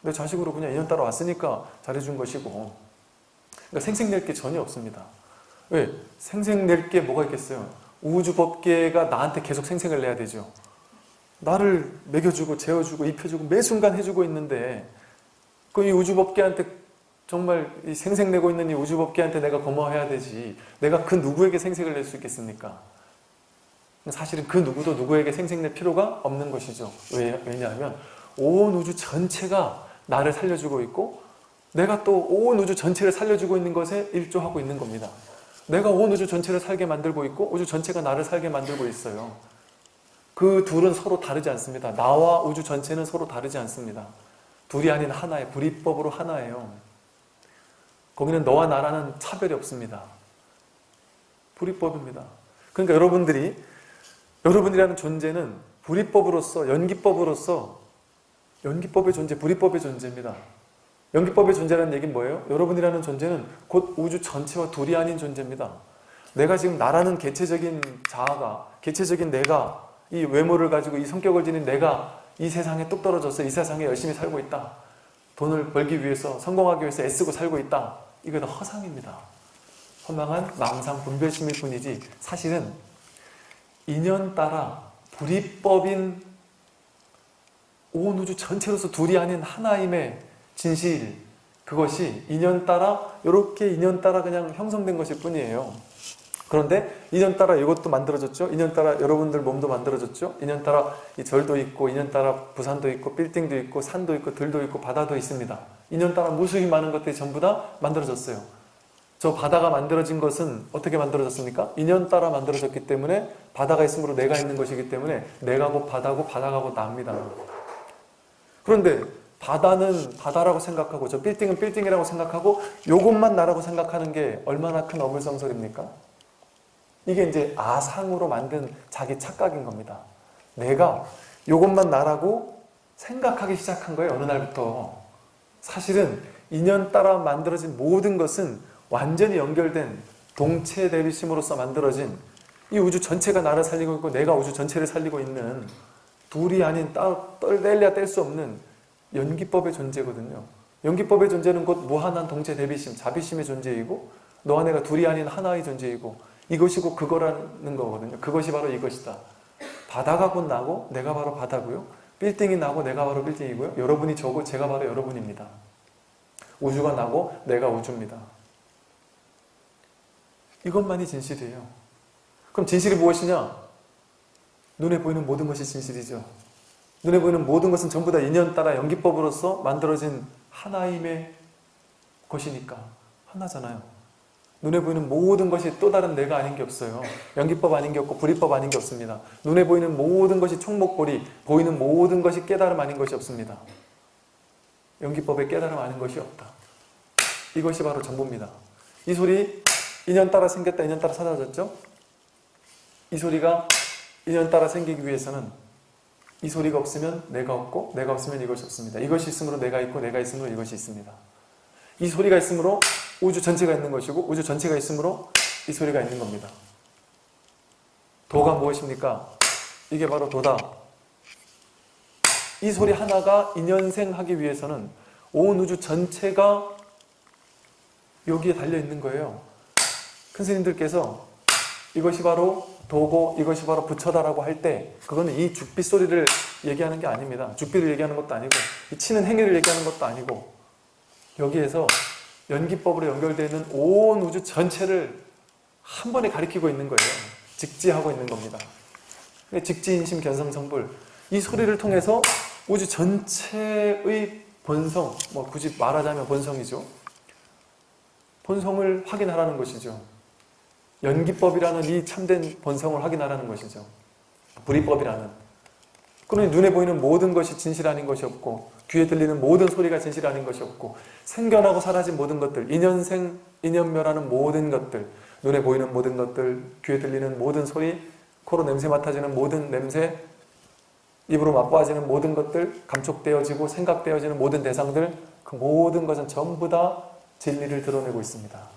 내 자식으로 그냥 인연 따라 왔으니까 잘해준 것이고. 그러니까 생색낼 게 전혀 없습니다. 왜? 생색낼 게 뭐가 있겠어요? 우주법계가 나한테 계속 생색을 내야 되죠. 나를 먹여주고 재워주고 입혀주고 매 순간 해주고 있는데 그 이 우주법계한테 정말 이 생색내고 있는 이 우주법계한테 내가 고마워해야 되지. 내가 그 누구에게 생색을 낼 수 있겠습니까? 사실은 그 누구도 누구에게 생색낼 필요가 없는 것이죠. 왜냐하면 온 우주 전체가 나를 살려주고 있고 내가 또 온 우주 전체를 살려주고 있는 것에 일조하고 있는 겁니다. 내가 온 우주 전체를 살게 만들고 있고 우주 전체가 나를 살게 만들고 있어요. 그 둘은 서로 다르지 않습니다. 나와 우주 전체는 서로 다르지 않습니다. 둘이 아닌 하나의 불이법으로 하나예요. 거기는 너와 나라는 차별이 없습니다. 불이법입니다. 그러니까 여러분이라는 존재는 불이법으로서 연기법의 존재, 불이법의 존재입니다. 연기법의 존재라는 얘기는 뭐예요? 여러분이라는 존재는 곧 우주 전체와 둘이 아닌 존재입니다. 내가 지금 나라는 개체적인 자아가, 개체적인 내가 이 외모를 가지고 이 성격을 지닌 내가 이 세상에 뚝 떨어져서 이 세상에 열심히 살고 있다. 돈을 벌기 위해서 성공하기 위해서 애쓰고 살고 있다. 이거 다 허상입니다. 허망한 망상 분별심일 뿐이지 사실은 인연 따라 불이법인 온 우주 전체로서 둘이 아닌 하나임의 진실, 그것이 인연 따라 이렇게 인연 따라 그냥 형성된 것일 뿐이에요. 그런데 인연 따라 이것도 만들어졌죠. 인연 따라 여러분들 몸도 만들어졌죠. 인연 따라 이 절도 있고 인연 따라 부산도 있고 빌딩도 있고 산도 있고 들도 있고 바다도 있습니다. 인연 따라 무수히 많은 것들이 전부 다 만들어졌어요. 저 바다가 만들어진 것은 어떻게 만들어졌습니까? 인연 따라 만들어졌기 때문에 바다가 있으므로 내가 있는 것이기 때문에 내가 곧 바다고 바다가 곧 나입니다. 그런데 바다는 바다라고 생각하고 저 빌딩은 빌딩이라고 생각하고 요것만 나라고 생각하는 게 얼마나 큰 어불성설입니까? 이게 이제 아상으로 만든 자기 착각인 겁니다. 내가 요것만 나라고 생각하기 시작한 거예요. 어느 날부터. 사실은 인연 따라 만들어진 모든 것은 완전히 연결된 동체 대비심으로서 만들어진 이 우주 전체가 나를 살리고 있고 내가 우주 전체를 살리고 있는 둘이 아닌 뗄래야 뗄 수 없는 연기법의 존재거든요. 연기법의 존재는 곧 무한한 동체 대비심, 자비심의 존재이고 너와 내가 둘이 아닌 하나의 존재이고 이것이 곧 그거라는 거거든요. 그것이 바로 이것이다. 바다가 곧 나고 내가 바로 바다고요. 빌딩이 나고 내가 바로 빌딩이고요. 여러분이 저고 제가 바로 여러분입니다. 우주가 나고 내가 우주입니다. 이것만이 진실이에요. 그럼 진실이 무엇이냐? 눈에 보이는 모든 것이 진실이죠. 눈에 보이는 모든 것은 전부 다 인연 따라 연기법으로서 만들어진 하나임의 것이니까 하나잖아요. 눈에 보이는 모든 것이 또 다른 내가 아닌 게 없어요. 연기법 아닌 게 없고 불이법 아닌 게 없습니다. 눈에 보이는 모든 것이 총목볼이, 보이는 모든 것이 깨달음 아닌 것이 없습니다. 연기법에 깨달음 아닌 것이 없다. 이것이 바로 전부입니다. 이 소리 인연 따라 생겼다, 인연 따라 사라졌죠? 이 소리가 인연 따라 생기기 위해서는 이 소리가 없으면 내가 없고 내가 없으면 이것이 없습니다. 이것이 있으므로 내가 있고 내가 있으므로 이것이 있습니다. 이 소리가 있으므로 우주 전체가 있는 것이고 우주 전체가 있으므로 이 소리가 있는 겁니다. 도가 무엇입니까? 이게 바로 도다. 이 소리 하나가 인연생하기 위해서는 온 우주 전체가 여기에 달려있는 거예요. 큰 스님들께서 이것이 바로 도고 이것이 바로 부처다라고 할 때 그거는 이 죽빛 소리를 얘기하는 게 아닙니다. 죽빛을 얘기하는 것도 아니고 이 치는 행위를 얘기하는 것도 아니고 여기에서 연기법으로 연결되어 있는 온 우주 전체를 한 번에 가리키고 있는 거예요. 직지하고 있는 겁니다. 직지인심 견성성불, 이 소리를 통해서 우주 전체의 본성, 굳이 말하자면 본성이죠. 본성을 확인하라는 것이죠. 연기법이라는 이 참된 본성을 확인하라는 것이죠. 불이법이라는. 그러니 눈에 보이는 모든 것이 진실 아닌 것이 없고 귀에 들리는 모든 소리가 진실 아닌 것이 없고 생겨나고 사라진 모든 것들, 인연생, 인연멸하는 모든 것들, 눈에 보이는 모든 것들, 귀에 들리는 모든 소리, 코로 냄새 맡아지는 모든 냄새, 입으로 맛보아지는 모든 것들, 감촉되어지고 생각되어지는 모든 대상들, 그 모든 것은 전부 다 진리를 드러내고 있습니다.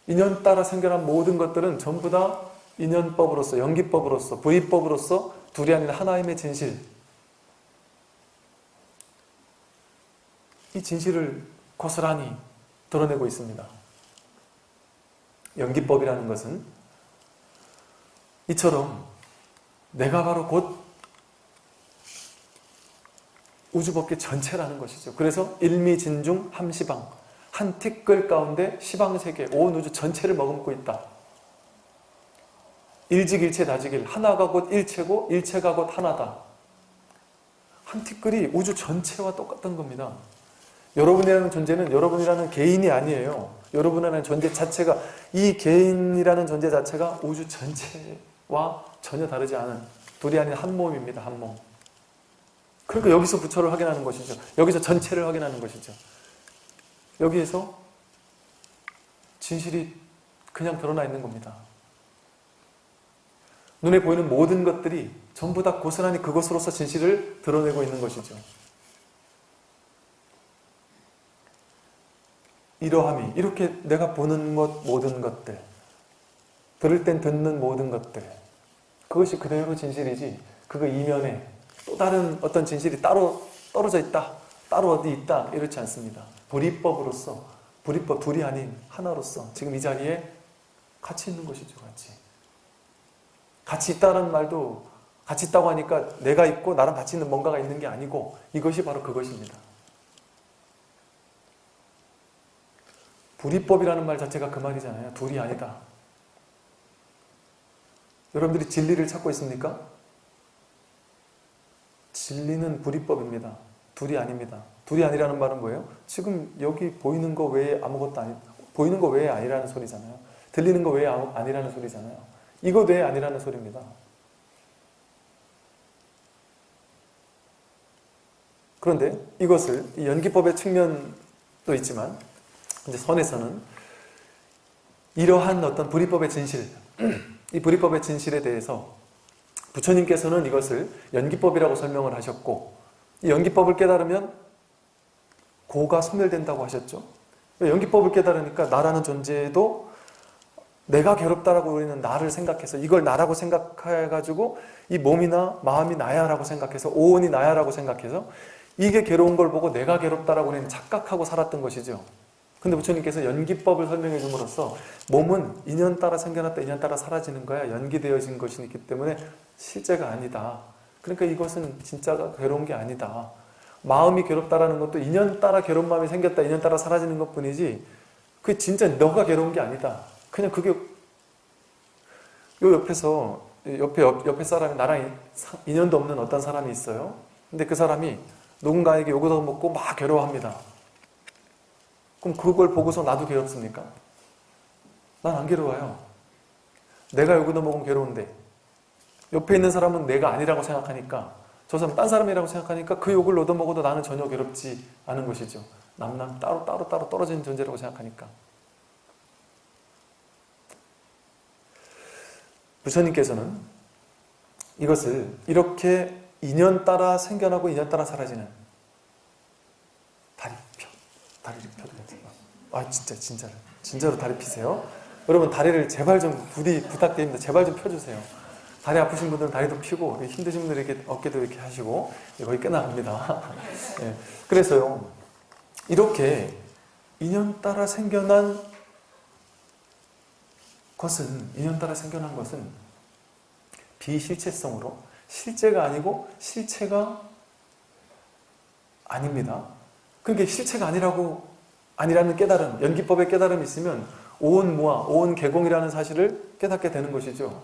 인연 따라 생겨난 모든 것들은 전부 다 인연법으로서, 연기법으로서, 불이법으로서 둘이 아닌 하나임의 진실, 이 진실을 고스란히 드러내고 있습니다. 연기법이라는 것은 이처럼 내가 바로 곧 우주법계 전체라는 것이죠. 그래서 일미진중 함시방, 한 티끌 가운데 시방세계, 온 우주 전체를 머금고 있다. 일직일체 다직일, 하나가 곧 일체고 일체가 곧 하나다. 한 티끌이 우주 전체와 똑같은 겁니다. 여러분이라는 존재는 여러분이라는 개인이 아니에요. 여러분이라는 존재 자체가, 이 개인이라는 존재 자체가 우주 전체와 전혀 다르지 않은 둘이 아닌 한 몸입니다. 한 몸. 그러니까 여기서 부처를 확인하는 것이죠. 여기서 전체를 확인하는 것이죠. 여기에서 진실이 그냥 드러나 있는 겁니다. 눈에 보이는 모든 것들이 전부 다 고스란히 그것으로서 진실을 드러내고 있는 것이죠. 이러함이, 이렇게 내가 보는 것, 모든 것들, 들을 땐 듣는 모든 것들, 그것이 그대로 진실이지 그거 이면에 또 다른 어떤 진실이 따로 떨어져 있다, 따로 어디 있다, 이렇지 않습니다. 불이법으로서, 불이법 둘이 아닌 하나로서 지금 이 자리에 같이 있는 것이죠. 같이 있다는 말도, 같이 있다고 하니까 내가 있고 나랑 같이 있는 뭔가가 있는 게 아니고 이것이 바로 그것입니다. 불이법이라는 말 자체가 그 말이잖아요. 둘이 아니다. 여러분들이 진리를 찾고 있습니까? 진리는 불이법입니다. 둘이 아닙니다. 둘이 아니라는 말은 뭐예요? 지금 여기 보이는 거 외에 아무것도 아니, 보이는 거 외에 아니라는 소리잖아요. 들리는 거 외에 아니라는 소리잖아요. 이거 외에 아니라는 소리입니다. 그런데 이것을, 이 연기법의 측면도 있지만 이제 선에서는 이러한 어떤 불이법의 진실, 이 불이법의 진실에 대해서 부처님께서는 이것을 연기법이라고 설명을 하셨고, 이 연기법을 깨달으면 고가 소멸된다고 하셨죠. 연기법을 깨달으니까 나라는 존재도 내가 괴롭다라고 우리는 나를 생각해서, 이걸 나라고 생각해가지고 이 몸이나 마음이 나야라고 생각해서, 오온이 나야라고 생각해서 이게 괴로운 걸 보고 내가 괴롭다라고 우리는 착각하고 살았던 것이죠. 근데 부처님께서 연기법을 설명해 줌으로써 몸은 인연 따라 생겨났다 인연 따라 사라지는 거야. 연기되어진 것이 있기 때문에 실제가 아니다. 그러니까 이것은 진짜가 괴로운 게 아니다. 마음이 괴롭다라는 것도 인연 따라 괴로운 마음이 생겼다 인연 따라 사라지는 것뿐이지 그게 진짜 너가 괴로운 게 아니다. 그냥 그게 요 옆에서 옆에 사람이 나랑 인연도 없는 어떤 사람이 있어요. 근데 그 사람이 누군가에게 욕을 얻어먹고 막 괴로워합니다. 그럼 그걸 보고서 나도 괴롭습니까? 난 안 괴로워요. 내가 욕을 얻어먹으면 괴로운데 옆에 있는 사람은 내가 아니라고 생각하니까 저 사람 딴 사람이라고 생각하니까 그 욕을 얻어먹어도 나는 전혀 괴롭지 않은 것이죠. 남남 따로 떨어진 존재라고 생각하니까. 부처님께서는 이것을 이렇게 인연 따라 생겨나고 인연 따라 사라지는 다리를 펴드려요. 진짜로 다리 피세요. 여러분 다리를 제발 좀 부탁드립니다. 제발 좀 펴주세요. 다리 아프신 분들은 다리도 펴고 힘드신 분들은 이렇게 어깨도 이렇게 하시고 거의 끝나갑니다. 네. 그래서요 이렇게 인연 따라 생겨난 것은 비실체성으로 실제가 아니고 실체가 아닙니다. 그게 실체가 아니라는 깨달음, 연기법의 깨달음이 있으면 오온무아, 오온개공이라는 사실을 깨닫게 되는 것이죠.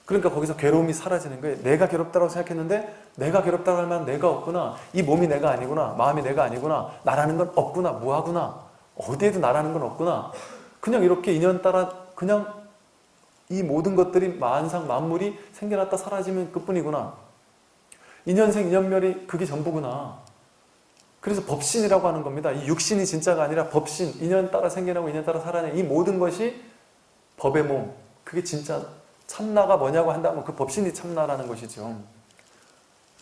그러니까 거기서 괴로움이 사라지는 거예요. 내가 괴롭다고 생각했는데 내가 괴롭다고 할 만한 내가 없구나. 이 몸이 내가 아니구나. 마음이 내가 아니구나. 나라는 건 없구나. 무하구나. 어디에도 나라는 건 없구나. 그냥 이렇게 인연 따라 그냥 이 모든 것들이 만상 만물이 생겨났다 사라지면 그뿐이구나. 인연생 인연멸이 그게 전부구나. 그래서 법신이라고 하는 겁니다. 이 육신이 진짜가 아니라 법신, 인연 따라 생겨나고 인연 따라 살아내는 이 모든 것이 법의 몸. 그게 진짜 참나가 뭐냐고 한다면 그 법신이 참나라는 것이죠.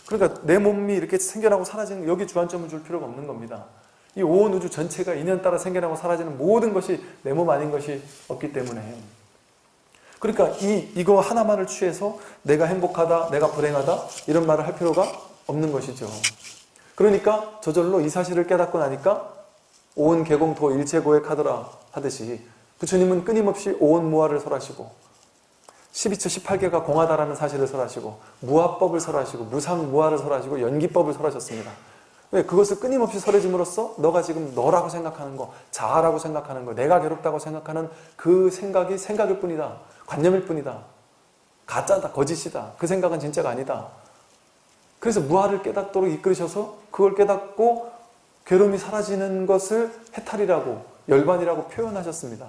그러니까 내 몸이 이렇게 생겨나고 사라지는 여기 주안점을 줄 필요가 없는 겁니다. 이 온 우주 전체가 인연 따라 생겨나고 사라지는 모든 것이 내 몸 아닌 것이 없기 때문에 그러니까 이거 하나만을 취해서 내가 행복하다, 내가 불행하다 이런 말을 할 필요가 없는 것이죠. 그러니까 저절로 이 사실을 깨닫고 나니까 오온 개공토 일체고액하더라 하듯이 부처님은 끊임없이 오온무아를 설하시고 12처 18개가 공하다라는 사실을 설하시고 무아법을 설하시고 무상무아를 설하시고 연기법을 설하셨습니다. 왜? 그것을 끊임없이 설해짐으로써 너가 지금 너라고 생각하는 거, 자아라고 생각하는 거, 내가 괴롭다고 생각하는 그 생각이 생각일 뿐이다. 관념일 뿐이다. 가짜다. 거짓이다. 그 생각은 진짜가 아니다. 그래서 무아를 깨닫도록 이끌으셔서 그걸 깨닫고 괴로움이 사라지는 것을 해탈이라고 열반이라고 표현하셨습니다.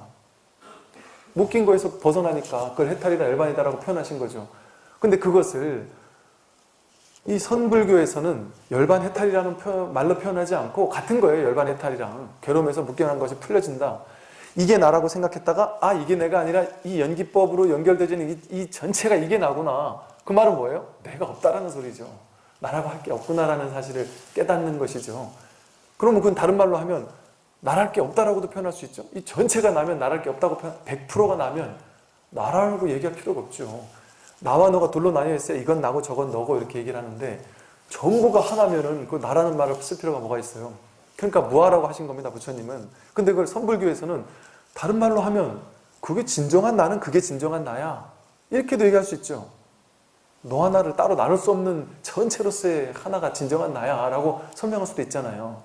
묶인 거에서 벗어나니까 그걸 해탈이다 열반이다라고 표현하신 거죠. 근데 그것을 이 선불교에서는 열반 해탈이라는 말로 표현하지 않고 같은 거예요. 열반 해탈이랑 괴로움에서 묶여난 것이 풀려진다. 이게 나라고 생각했다가 이게 내가 아니라 이 연기법으로 연결되어지는 이 전체가 이게 나구나. 그 말은 뭐예요? 내가 없다라는 소리죠. 나라고 할 게 없구나라는 사실을 깨닫는 것이죠. 그러면 그건 다른 말로 하면 나랄 게 없다라고도 표현할 수 있죠. 이 전체가 나면 나랄 게 없다고 100%가 나면 나라고 얘기할 필요가 없죠. 나와 너가 둘로 나뉘어 있어요. 이건 나고 저건 너고 이렇게 얘기를 하는데 전부가 하나면은 그 나라는 말을 쓸 필요가 뭐가 있어요. 그러니까 무아라고 하신 겁니다. 부처님은. 근데 그걸 선불교에서는 다른 말로 하면 그게 진정한 나는 그게 진정한 나야. 이렇게도 얘기할 수 있죠. 너 하나를 따로 나눌 수 없는 전체로서의 하나가 진정한 나야 라고 설명할 수도 있잖아요.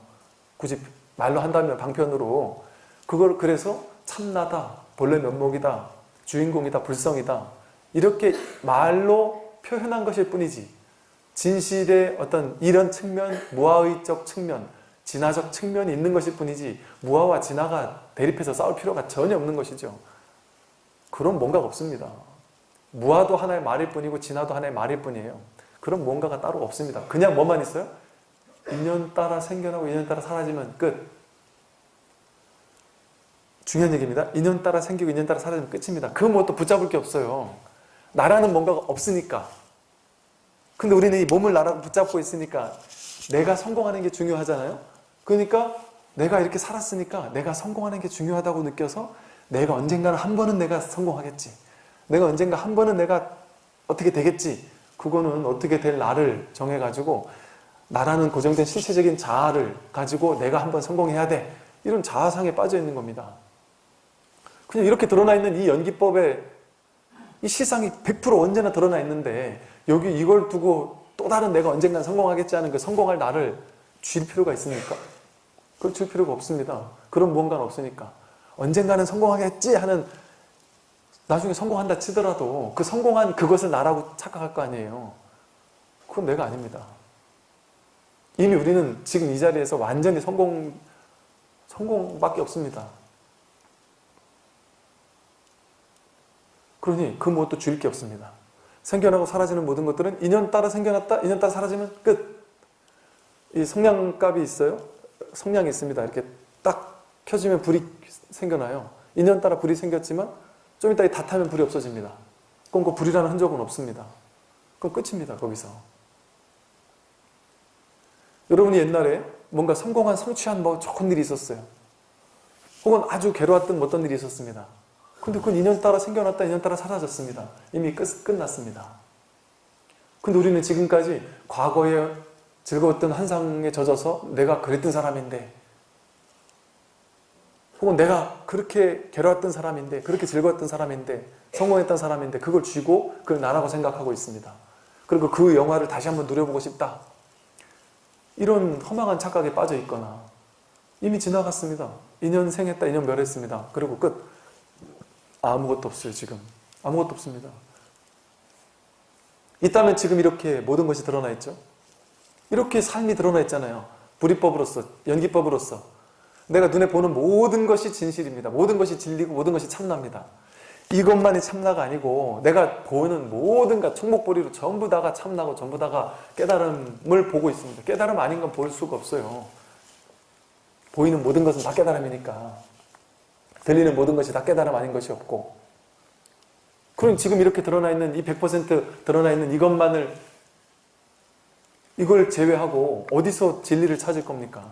굳이 말로 한다면 방편으로 그걸 그래서 참나다, 본래 면목이다, 주인공이다, 불성이다 이렇게 말로 표현한 것일 뿐이지 진실의 어떤 이런 측면, 무아의적 측면, 진화적 측면이 있는 것일 뿐이지 무아와 진화가 대립해서 싸울 필요가 전혀 없는 것이죠. 그런 뭔가가 없습니다. 무아도 하나의 말일 뿐이고 진화도 하나의 말일 뿐이에요. 그런 뭔가가 따로 없습니다. 그냥 뭐만 있어요? 인연 따라 생겨나고 인연 따라 사라지면 끝. 중요한 얘기입니다. 인연 따라 생기고 인연 따라 사라지면 끝입니다. 그 뭐 또 붙잡을 게 없어요. 나라는 뭔가가 없으니까. 근데 우리는 이 몸을 붙잡고 있으니까 내가 성공하는 게 중요하잖아요. 그러니까 내가 이렇게 살았으니까 내가 성공하는 게 중요하다고 느껴서 내가 언젠가는 한 번은 내가 성공하겠지. 내가 언젠가 한 번은 내가 어떻게 되겠지. 그거는 어떻게 될 나를 정해가지고 나라는 고정된 실체적인 자아를 가지고 내가 한번 성공해야 돼. 이런 자아상에 빠져 있는 겁니다. 그냥 이렇게 드러나 있는 이 연기법에 이 실상이 100% 언제나 드러나 있는데 여기 이걸 두고 또 다른 내가 언젠간 성공하겠지 하는 그 성공할 나를 쥘 필요가 있습니까? 그걸 줄 필요가 없습니다. 그런 무언가는 없으니까. 언젠가는 성공하겠지 하는, 나중에 성공한다 치더라도 그 성공한 그것을 나라고 착각할 거 아니에요. 그건 내가 아닙니다. 이미 우리는 지금 이 자리에서 완전히 성공밖에 없습니다. 그러니 그 무엇도 줄 게 없습니다. 생겨나고 사라지는 모든 것들은 인연 따라 생겨났다, 인연 따라 사라지면 끝. 이 성냥갑이 있어요. 성냥이 있습니다. 이렇게 딱 켜지면 불이 생겨나요. 인연 따라 불이 생겼지만 좀 이따 다 타면 불이 없어집니다. 그럼 그 불이라는 흔적은 없습니다. 그럼 끝입니다. 거기서. 여러분이 옛날에 뭔가 성공한 성취한 뭐 좋은 일이 있었어요. 혹은 아주 괴로웠던 어떤 일이 있었습니다. 근데 그건 인연 따라 생겨났다, 인연 따라 사라졌습니다. 이미 끝났습니다. 근데 우리는 지금까지 과거에 즐거웠던 환상에 젖어서 내가 그랬던 사람인데, 혹은 내가 그렇게 괴로웠던 사람인데, 그렇게 즐거웠던 사람인데, 성공했던 사람인데 그걸 쥐고 그걸 나라고 생각하고 있습니다. 그리고 그 영화를 다시 한번 누려보고 싶다. 이런 허망한 착각에 빠져 있거나 이미 지나갔습니다. 인연 생했다, 인연 멸했습니다. 그리고 끝. 아무것도 없어요. 지금 아무것도 없습니다. 있다면 지금 이렇게 모든 것이 드러나 있죠. 이렇게 삶이 드러나 있잖아요. 불이법으로서, 연기법으로서 내가 눈에 보는 모든 것이 진실입니다. 모든 것이 진리고 모든 것이 참나입니다. 이것만이 참나가 아니고 내가 보는 모든 것, 총목보리로 전부 다가 참나고 전부 다가 깨달음을 보고 있습니다. 깨달음 아닌 건 볼 수가 없어요. 보이는 모든 것은 다 깨달음이니까. 들리는 모든 것이 다 깨달음 아닌 것이 없고. 그럼 지금 이렇게 드러나 있는 이 100% 드러나 있는 이걸 제외하고 어디서 진리를 찾을 겁니까?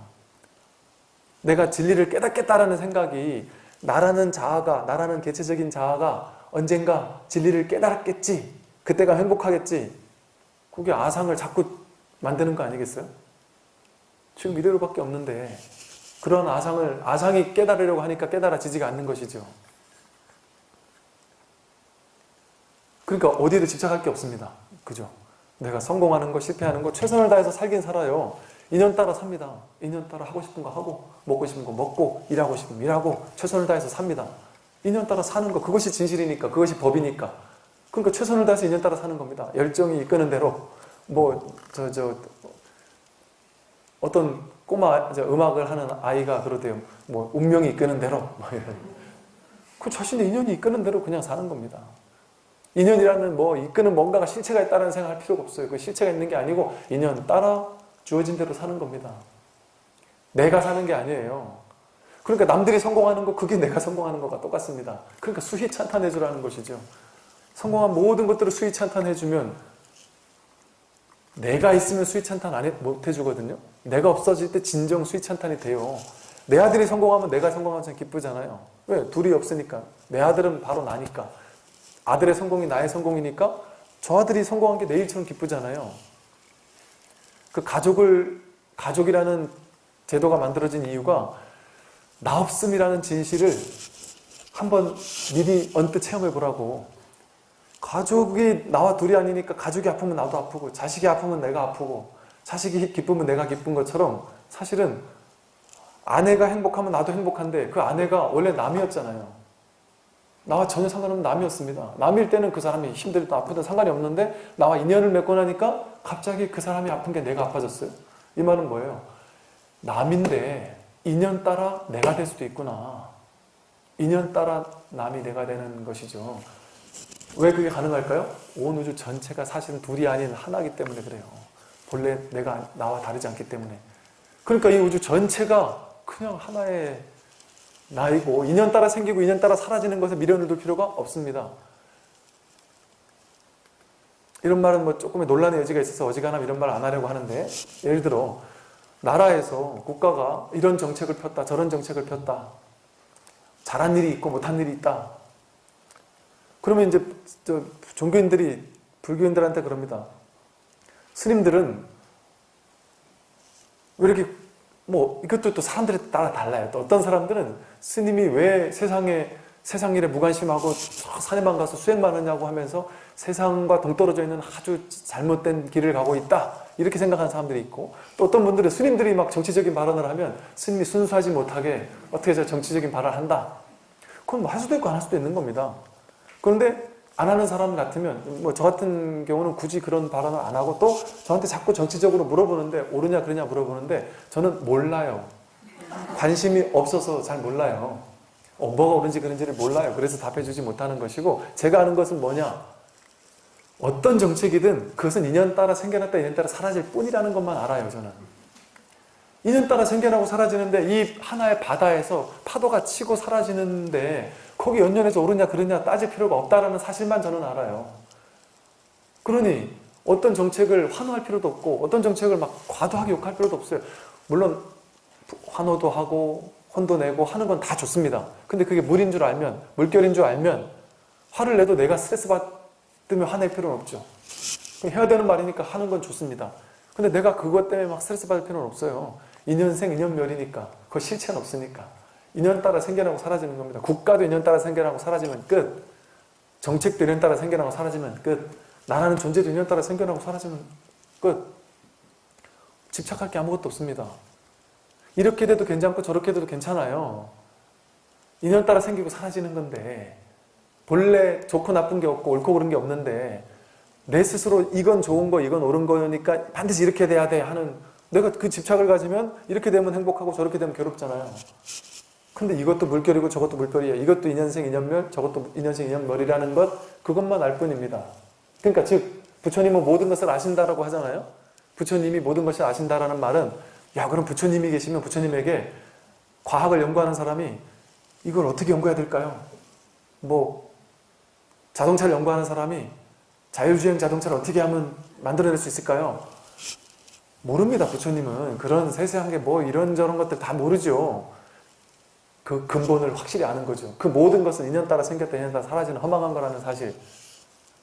내가 진리를 깨닫겠다라는 생각이 나라는 자아가, 나라는 개체적인 자아가 언젠가 진리를 깨달았겠지. 그때가 행복하겠지. 그게 아상을 자꾸 만드는 거 아니겠어요? 지금 이대로밖에 없는데 그런 아상이 깨달으려고 하니까 깨달아지지가 않는 것이죠. 그러니까 어디에도 집착할 게 없습니다. 그죠? 내가 성공하는 거, 실패하는 거, 최선을 다해서 살긴 살아요. 인연 따라 삽니다. 인연 따라 하고 싶은 거 하고, 먹고 싶은 거 먹고, 일하고 싶으면 일하고, 최선을 다해서 삽니다. 인연 따라 사는 거, 그것이 진실이니까, 그것이 법이니까. 그러니까 최선을 다해서 인연 따라 사는 겁니다. 열정이 이끄는 대로, 어떤 꼬마 음악을 하는 아이가 그러대요. 운명이 이끄는 대로, 이런. 그 자신의 인연이 이끄는 대로 그냥 사는 겁니다. 인연이라는 이끄는 뭔가가 실체가 있다는 생각할 필요가 없어요. 그 실체가 있는 게 아니고 인연 따라 주어진 대로 사는 겁니다. 내가 사는 게 아니에요. 그러니까 남들이 성공하는 거, 그게 내가 성공하는 것과 똑같습니다. 그러니까 수희 찬탄해 주라는 것이죠. 성공한 모든 것들을 수희 찬탄해 주면 내가 있으면 수희 찬탄 못 해주거든요. 내가 없어질 때 진정 수희 찬탄이 돼요. 내 아들이 성공하면 내가 성공하면 기쁘잖아요. 왜? 둘이 없으니까. 내 아들은 바로 나니까. 아들의 성공이 나의 성공이니까 저 아들이 성공한 게 내 일처럼 기쁘잖아요. 그 가족이라는 제도가 만들어진 이유가 나 없음이라는 진실을 한번 미리 언뜻 체험해 보라고. 가족이 나와 둘이 아니니까 가족이 아프면 나도 아프고 자식이 아프면 내가 아프고 자식이 기쁘면 내가 기쁜 것처럼 사실은 아내가 행복하면 나도 행복한데 그 아내가 원래 남이었잖아요. 나와 전혀 상관없는 남이었습니다. 남일 때는 그 사람이 힘들든 아프든 상관이 없는데 나와 인연을 맺고 나니까 갑자기 그 사람이 아픈 게 내가 아파졌어요. 이 말은 뭐예요? 남인데 인연 따라 내가 될 수도 있구나. 인연 따라 남이 내가 되는 것이죠. 왜 그게 가능할까요? 온 우주 전체가 사실은 둘이 아닌 하나이기 때문에 그래요. 본래 내가 나와 다르지 않기 때문에. 그러니까 이 우주 전체가 그냥 하나의 나이고 인연 따라 생기고 인연 따라 사라지는 것에 미련을 둘 필요가 없습니다. 이런 말은 조금의 논란의 여지가 있어서 어지간하면 이런 말 안 하려고 하는데, 예를 들어 나라에서 국가가 이런 정책을 폈다 저런 정책을 폈다, 잘한 일이 있고 못한 일이 있다. 그러면 이제 종교인들이 불교인들한테 그럽니다. 스님들은 왜 이렇게 뭐 이것도 또 사람들에 따라 달라요. 또 어떤 사람들은 스님이 왜 세상 일에 무관심하고 산에만 가서 수행만 하냐고 하면서 세상과 동떨어져 있는 아주 잘못된 길을 가고 있다 이렇게 생각하는 사람들이 있고, 또 어떤 분들은 스님들이 막 정치적인 발언을 하면 스님이 순수하지 못하게 어떻게 저 정치적인 발언을 한다, 그건 뭐 할 수도 있고 안 할 수도 있는 겁니다. 그런데 안 하는 사람 같으면, 뭐 저 같은 경우는 굳이 그런 발언을 안 하고 또 저한테 자꾸 정치적으로 물어보는데, 옳으냐 그러냐 물어보는데 저는 몰라요. 관심이 없어서 잘 몰라요. 뭐가 옳은지 그런지를 몰라요. 그래서 답해주지 못하는 것이고, 제가 아는 것은 뭐냐, 어떤 정책이든 그것은 인연 따라 생겨났다 인연 따라 사라질 뿐이라는 것만 알아요. 저는 인연 따라 생겨나고 사라지는데, 이 하나의 바다에서 파도가 치고 사라지는데 거기 연연해서 옳으냐 그러냐 따질 필요가 없다라는 사실만 저는 알아요. 그러니 어떤 정책을 환호할 필요도 없고 어떤 정책을 막 과도하게 욕할 필요도 없어요. 물론 환호도 하고 혼도 내고 하는 건 다 좋습니다. 근데 그게 물인 줄 알면, 물결인 줄 알면, 화를 내도 내가 스트레스 받으면 화낼 필요는 없죠. 해야 되는 말이니까 하는 건 좋습니다. 근데 내가 그것 때문에 막 스트레스 받을 필요는 없어요. 인연생 인연멸이니까. 그거 실체는 없으니까. 인연 따라 생겨나고 사라지는 겁니다. 국가도 인연 따라 생겨나고 사라지면 끝. 정책도 인연 따라 생겨나고 사라지면 끝. 나라는 존재도 인연 따라 생겨나고 사라지면 끝. 집착할 게 아무것도 없습니다. 이렇게 돼도 괜찮고 저렇게 돼도 괜찮아요. 인연 따라 생기고 사라지는 건데, 본래 좋고 나쁜 게 없고 옳고 그른 게 없는데 내 스스로 이건 좋은 거 이건 옳은 거니까 반드시 이렇게 돼야 돼 하는, 내가 그 집착을 가지면 이렇게 되면 행복하고 저렇게 되면 괴롭잖아요. 근데 이것도 물결이고 저것도 물결이에요. 이것도 인연생 인연멸, 저것도 인연생 인연멸이라는 것, 그것만 알 뿐입니다. 그러니까 즉 부처님은 모든 것을 아신다라고 하잖아요. 부처님이 모든 것을 아신다라는 말은, 야 그럼 부처님이 계시면 부처님에게 과학을 연구하는 사람이 이걸 어떻게 연구해야 될까요? 뭐 자동차를 연구하는 사람이 자율주행 자동차를 어떻게 하면 만들어낼 수 있을까요? 모릅니다. 부처님은 그런 세세한 게 뭐 이런저런 것들 다 모르죠. 그 근본을 확실히 아는 거죠. 그 모든 것은 인연 따라 생겼다 인연 따라 사라지는 허망한 거라는 사실,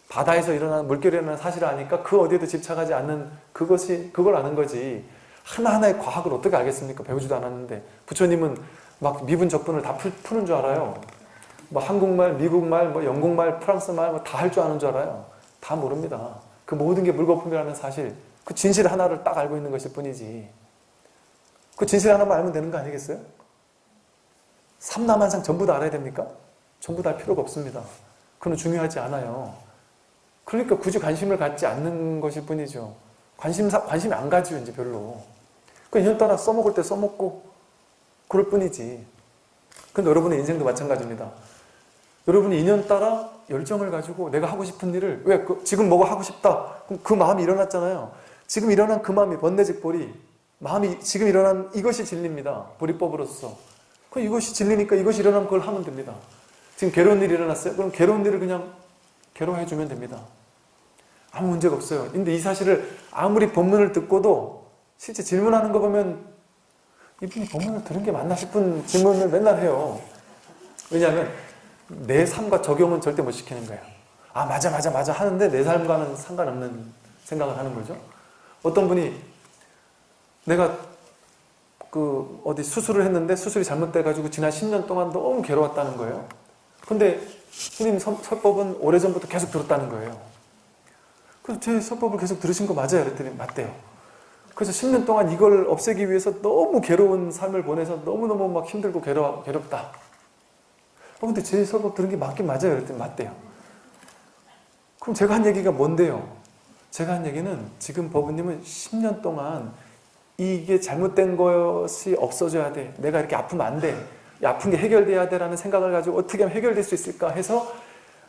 바다에서 일어나는 물결이 일어나는 사실을 아니까 그 어디에도 집착하지 않는 그걸 아는 거지. 하나하나의 과학을 어떻게 알겠습니까? 배우지도 않았는데. 부처님은 막 미분 적분을 다 푸는 줄 알아요. 뭐 한국말, 미국말, 뭐 영국말, 프랑스말 뭐 다 할 줄 아는 줄 알아요. 다 모릅니다. 그 모든 게 물거품이라는 사실, 그 진실 하나를 딱 알고 있는 것일 뿐이지. 그 진실 하나만 알면 되는 거 아니겠어요? 삼라만상 전부 다 알아야 됩니까? 전부 다 할 필요가 없습니다. 그건 중요하지 않아요. 그러니까 굳이 관심을 갖지 않는 것일 뿐이죠. 관심이 안 가지요, 이제 별로. 그 인연 따라 써먹을 때 써먹고 그럴 뿐이지. 근데 여러분의 인생도 마찬가지입니다. 여러분이 인연 따라 열정을 가지고 내가 하고 싶은 일을, 지금 뭐가 하고 싶다. 그럼 그 마음이 일어났잖아요. 지금 일어난 그 마음이 번뇌직보리, 마음이 지금 일어난 이것이 진리입니다. 보리법으로서. 그럼 이것이 진리니까 이것이 일어나면 그걸 하면 됩니다. 지금 괴로운 일이 일어났어요? 그럼 괴로운 일을 그냥 괴로워해주면 됩니다. 아무 문제가 없어요. 근데 이 사실을 아무리 법문을 듣고도 실제 질문하는 거 보면 이분이 법문을 들은 게 맞나 싶은 질문을 맨날 해요. 왜냐하면 내 삶과 적용은 절대 못 시키는 거예요. 아 맞아 하는데 내 삶과는 상관없는 생각을 하는 거죠. 어떤 분이 내가 어디 수술을 했는데 수술이 잘못돼가지고 지난 10년 동안 너무 괴로웠다는 거예요. 근데 스님 설법은 오래전부터 계속 들었다는 거예요. 그래서 제 설법을 계속 들으신 거 맞아요? 그랬더니 맞대요. 그래서 10년 동안 이걸 없애기 위해서 너무 괴로운 삶을 보내서 너무너무 막 힘들고 괴롭다. 근데 제 설법 들은 게 맞긴 맞아요? 그랬더니 맞대요. 그럼 제가 한 얘기가 뭔데요? 제가 한 얘기는 지금 법은님은 10년 동안 이게 잘못된 것이 없어져야 돼. 내가 이렇게 아프면 안 돼. 아픈 게 해결돼야 돼 라는 생각을 가지고 어떻게 하면 해결될 수 있을까 해서,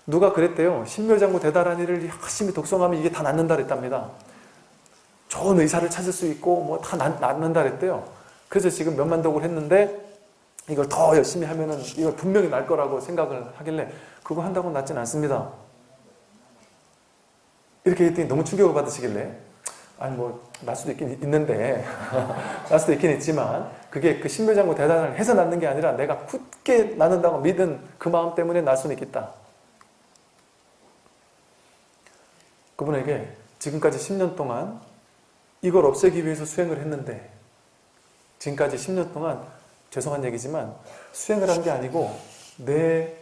누가 그랬대요. 신묘장구 대다란 일을 열심히 독송하면 이게 다 낫는다 그랬답니다. 좋은 의사를 찾을 수 있고 뭐 다 낫는다 그랬대요. 그래서 지금 몇만독을 했는데 이걸 더 열심히 하면은 이걸 분명히 날 거라고 생각을 하길래 그거 한다고 낫진 않습니다. 이렇게 했더니 너무 충격을 받으시길래, 아니 뭐 날 수도 있긴 있는데 날 수도 있긴 있지만 그게 그 신묘장구 대단을 해서 낫는 게 아니라 내가 굳게 낫는다고 믿은 그 마음 때문에 날 수는 있겠다. 그분에게 지금까지 10년 동안 이걸 없애기 위해서 수행을 했는데 지금까지 10년 동안 죄송한 얘기지만 수행을 한 게 아니고 내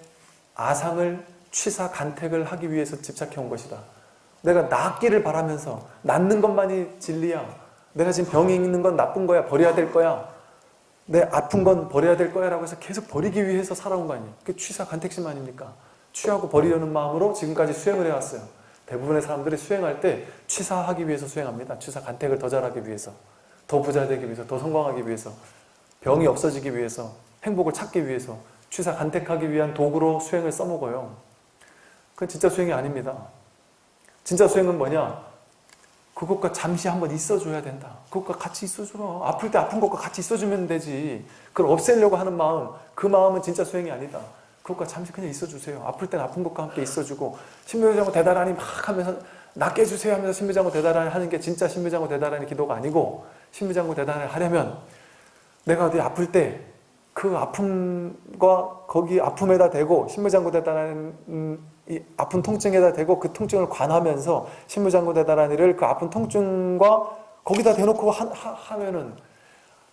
아상을 취사 간택을 하기 위해서 집착해 온 것이다. 내가 낫기를 바라면서 낫는 것만이 진리야. 내가 지금 병이 있는 건 나쁜 거야. 버려야 될 거야. 내 아픈 건 버려야 될 거야 라고 해서 계속 버리기 위해서 살아온 거 아니에요. 그게 취사 간택심 아닙니까? 취하고 버리려는 마음으로 지금까지 수행을 해왔어요. 대부분의 사람들이 수행할 때 취사하기 위해서 수행합니다. 취사 간택을 더 잘하기 위해서, 더 부자 되기 위해서, 더 성공하기 위해서, 병이 없어지기 위해서, 행복을 찾기 위해서 취사 간택하기 위한 도구로 수행을 써먹어요. 그건 진짜 수행이 아닙니다. 진짜 수행은 뭐냐? 그것과 잠시 한번 있어줘야 된다. 그것과 같이 있어주라. 아플 때 아픈 것과 같이 있어주면 되지. 그걸 없애려고 하는 마음, 그 마음은 진짜 수행이 아니다. 그것과 잠시 그냥 있어주세요. 아플 땐 아픈 것과 함께 있어주고, 신묘장구 대다라니 막 하면서 낫게 해주세요 하면서 신묘장구 대다라니 하는 게 진짜 신묘장구 대다라니 기도가 아니고, 신묘장구 대다라니 하려면 내가 어디 아플 때 그 아픔과 거기 아픔에다 대고 신묘장구 대다라니 이 아픈 통증에다 대고 그 통증을 관하면서 신묘장구 대다라니를 그 아픈 통증과 거기다 대놓고 하면은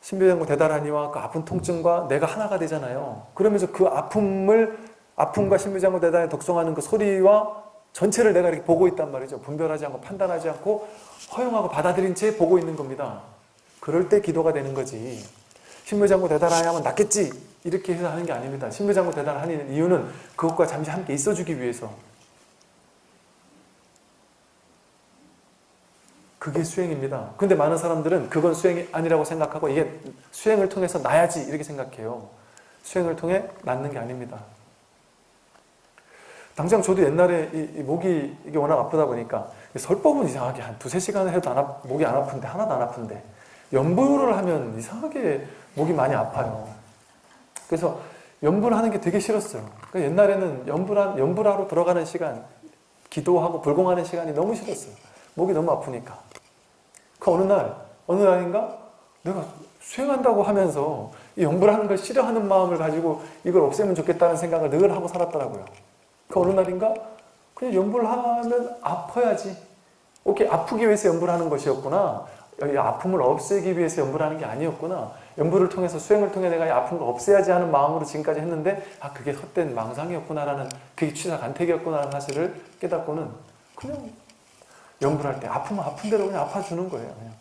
신묘장구 대다라니와 그 아픈 통증과 내가 하나가 되잖아요. 그러면서 그 아픔과 신묘장구 대다라니 독송하는 그 소리와 전체를 내가 이렇게 보고 있단 말이죠. 분별하지 않고 판단하지 않고 허용하고 받아들인 채 보고 있는 겁니다. 그럴 때 기도가 되는 거지. 신묘장구 대다라니 하면 낫겠지 이렇게 해서 하는 게 아닙니다. 신묘장구 대다라니 하는 이유는 그것과 잠시 함께 있어주기 위해서. 그게 수행입니다. 근데 많은 사람들은 그건 수행이 아니라고 생각하고 이게 수행을 통해서 나야지 이렇게 생각해요. 수행을 통해 낫는 게 아닙니다. 당장 저도 옛날에 이 목이 이게 워낙 아프다 보니까 설법은 이상하게 한 2-3시간을 해도 목이 안 아픈데, 하나도 안 아픈데 연불을 하면 이상하게 목이 많이 아파요. 그래서 연불을 하는 게 되게 싫었어요. 그러니까 옛날에는 연불하러 들어가는 시간, 기도하고 불공하는 시간이 너무 싫었어요. 목이 너무 아프니까. 그 어느 날인가 내가 수행한다고 하면서 이 연불하는 걸 싫어하는 마음을 가지고 이걸 없애면 좋겠다는 생각을 늘 하고 살았더라고요. 그 어느 날인가 그냥 연불하면 아파야지. 오케이, 아프기 위해서 연불하는 것이었구나. 이 아픔을 없애기 위해서 연불하는 게 아니었구나. 연불을 통해서 수행을 통해 내가 이 아픔을 없애야지 하는 마음으로 지금까지 했는데 그게 헛된 망상이었구나라는, 그게 취사 간택이었구나라는 사실을 깨닫고는 그냥 연불할 때 아프면 아픈 대로 그냥 아파주는 거예요. 그냥.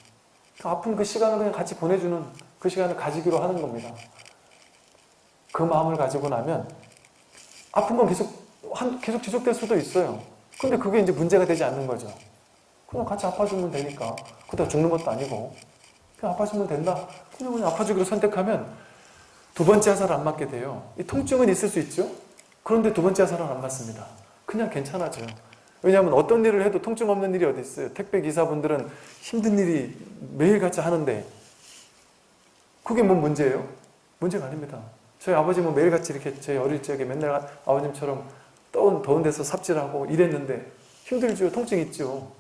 아픈 그 시간을 그냥 같이 보내주는, 그 시간을 가지기로 하는 겁니다. 그 마음을 가지고 나면 아픈 건 계속 지속될 수도 있어요. 근데 그게 이제 문제가 되지 않는 거죠. 그냥 같이 아파주면 되니까. 그러다 죽는 것도 아니고 그냥 아파주면 된다. 그냥 아파주기로 선택하면 두 번째 화살을 안 맞게 돼요. 이 통증은 있을 수 있죠. 그런데 두 번째 화살은 안 맞습니다. 그냥 괜찮아져요. 왜냐하면 어떤 일을 해도 통증 없는 일이 어디 있어요. 택배 기사분들은 힘든 일이 매일같이 하는데 그게 뭔 문제예요? 문제가 아닙니다. 저희 아버지 매일같이 이렇게 제 어릴 적에 맨날 아버님처럼 더운 데서 삽질하고 일했는데 힘들죠. 통증 있죠.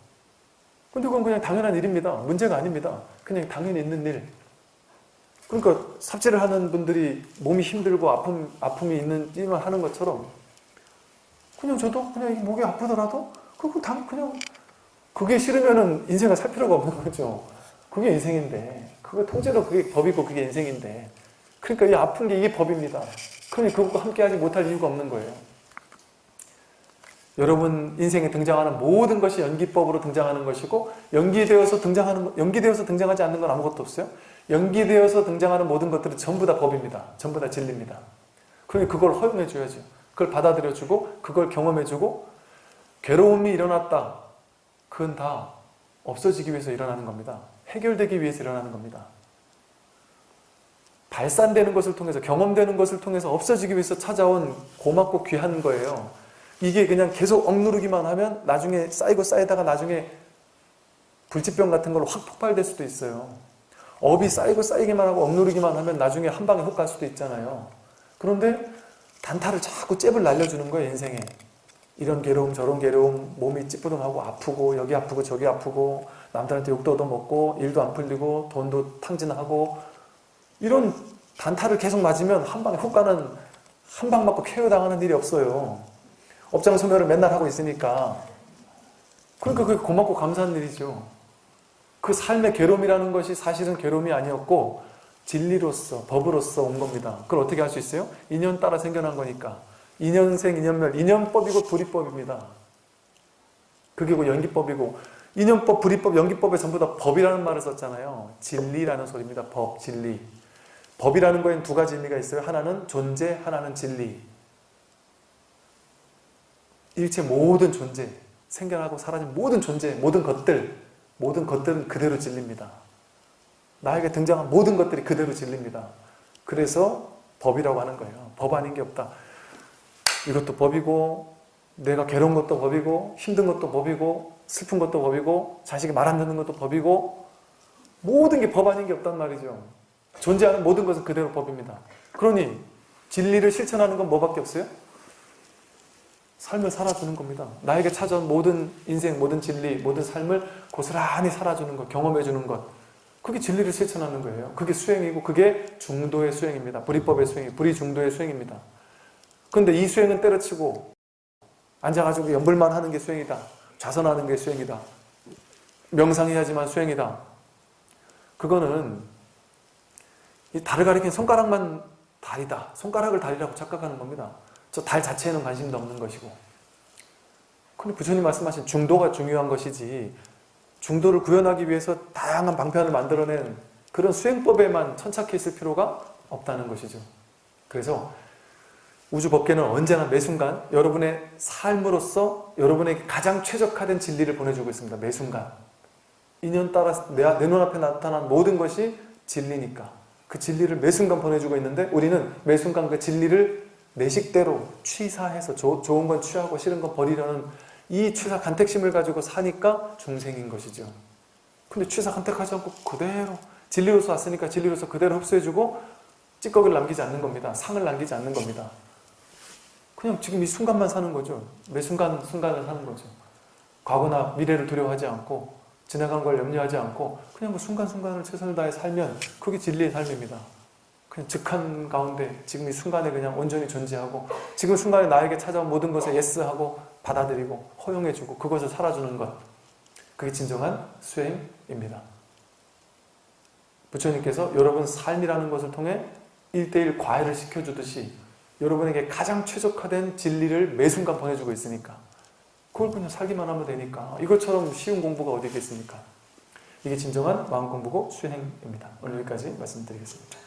근데 그건 그냥 당연한 일입니다. 문제가 아닙니다. 그냥 당연히 있는 일. 그러니까 삽질을 하는 분들이 몸이 힘들고 아픔이 있는 일만 하는 것처럼 그냥 저도 그냥 목이 아프더라도 그냥 그게 싫으면은 인생을 살 필요가 없는 거죠. 그게 인생인데, 그게 통째로 그게 법이고 그게 인생인데, 그러니까 이 아픈 게 이게 법입니다. 그러니 그것과 함께하지 못할 이유가 없는 거예요. 여러분 인생에 등장하는 모든 것이 연기법으로 등장하는 것이고, 연기되어서 등장하지 않는 건 아무것도 없어요. 연기되어서 등장하는 모든 것들은 전부 다 법입니다. 전부 다 진리입니다. 그러니 그걸 허용해줘야죠. 그걸 받아들여주고, 그걸 경험해주고, 괴로움이 일어났다. 그건 다 없어지기 위해서 일어나는 겁니다. 해결되기 위해서 일어나는 겁니다. 발산되는 것을 통해서, 경험되는 것을 통해서 없어지기 위해서 찾아온 고맙고 귀한 거예요. 이게 그냥 계속 억누르기만 하면 나중에 쌓이다가 나중에 불치병 같은 걸로 확 폭발될 수도 있어요. 업이 쌓이기만 하고 억누르기만 하면 나중에 한 방에 훅 갈 수도 있잖아요. 그런데 단타를 자꾸 잽을 날려주는 거예요, 인생에. 이런 괴로움 저런 괴로움, 몸이 찌뿌둥하고 아프고 여기 아프고 저기 아프고 남들한테 욕도 얻어먹고 일도 안 풀리고 돈도 탕진하고, 이런 단타를 계속 맞으면 한 방에 훅 가는, 한 방 맞고 쾌유 당하는 일이 없어요. 업장 소멸을 맨날 하고 있으니까. 그러니까 그게 고맙고 감사한 일이죠. 그 삶의 괴로움이라는 것이 사실은 괴로움이 아니었고 진리로서, 법으로서 온 겁니다. 그걸 어떻게 할 수 있어요? 인연 따라 생겨난 거니까. 인연생, 인연멸, 인연법이고 불이법입니다. 그게 고 연기법이고, 인연법, 불이법, 연기법에 전부 다 법이라는 말을 썼잖아요. 진리라는 소리입니다. 법, 진리. 법이라는 거에는 두 가지 의미가 있어요. 하나는 존재, 하나는 진리. 일체 모든 존재, 생겨나고 사라진 모든 존재, 모든 것들은 그대로 진리입니다. 나에게 등장한 모든 것들이 그대로 진리입니다. 그래서 법이라고 하는 거예요. 법 아닌 게 없다. 이것도 법이고, 내가 괴로운 것도 법이고, 힘든 것도 법이고, 슬픈 것도 법이고, 자식이 말 안 듣는 것도 법이고, 모든 게 법 아닌 게 없단 말이죠. 존재하는 모든 것은 그대로 법입니다. 그러니 진리를 실천하는 건 뭐밖에 없어요? 삶을 살아주는 겁니다. 나에게 찾아온 모든 인생, 모든 진리, 모든 삶을 고스란히 살아주는 것, 경험해주는 것. 그게 진리를 실천하는 거예요. 그게 수행이고 그게 중도의 수행입니다. 불이법의 수행이, 불이 중도의 수행입니다. 그런데 이 수행은 때려치고 앉아가지고 연불만 하는 게 수행이다. 좌선하는 게 수행이다. 명상해야지만 수행이다. 그거는 이 달을 가리킨 손가락만 달이다. 손가락을 달이라고 착각하는 겁니다. 저 달 자체에는 관심도 없는 것이고. 근데 부처님 말씀하신 중도가 중요한 것이지 중도를 구현하기 위해서 다양한 방편을 만들어낸 그런 수행법에만 천착해 있을 필요가 없다는 것이죠. 그래서 우주법계는 언제나 매 순간 여러분의 삶으로서 여러분에게 가장 최적화된 진리를 보내주고 있습니다. 매 순간. 인연 따라 내 눈앞에 나타난 모든 것이 진리니까 그 진리를 매 순간 보내주고 있는데 우리는 매 순간 그 진리를 내 식대로 취사해서 좋은 건 취하고 싫은 건 버리려는 이 취사 간택심을 가지고 사니까 중생인 것이죠. 근데 취사 간택하지 않고 그대로 진리로서 왔으니까 진리로서 그대로 흡수해주고 찌꺼기를 남기지 않는 겁니다. 상을 남기지 않는 겁니다. 그냥 지금 이 순간만 사는 거죠. 매 순간 순간을 사는 거죠. 과거나 미래를 두려워하지 않고 지나간 걸 염려하지 않고 그냥 그 순간순간을 최선을 다해 살면 그게 진리의 삶입니다. 그냥 즉한 가운데 지금 이 순간에 그냥 온전히 존재하고 지금 순간에 나에게 찾아온 모든 것에 예스하고 받아들이고 허용해주고 그것을 살아주는 것. 그게 진정한 수행입니다. 부처님께서 여러분 삶이라는 것을 통해 1:1 과외를 시켜주듯이 여러분에게 가장 최적화된 진리를 매 순간 보내주고 있으니까 그걸 그냥 살기만 하면 되니까 이것처럼 쉬운 공부가 어디 있겠습니까? 이게 진정한 마음공부고 수행입니다. 오늘 여기까지 말씀드리겠습니다.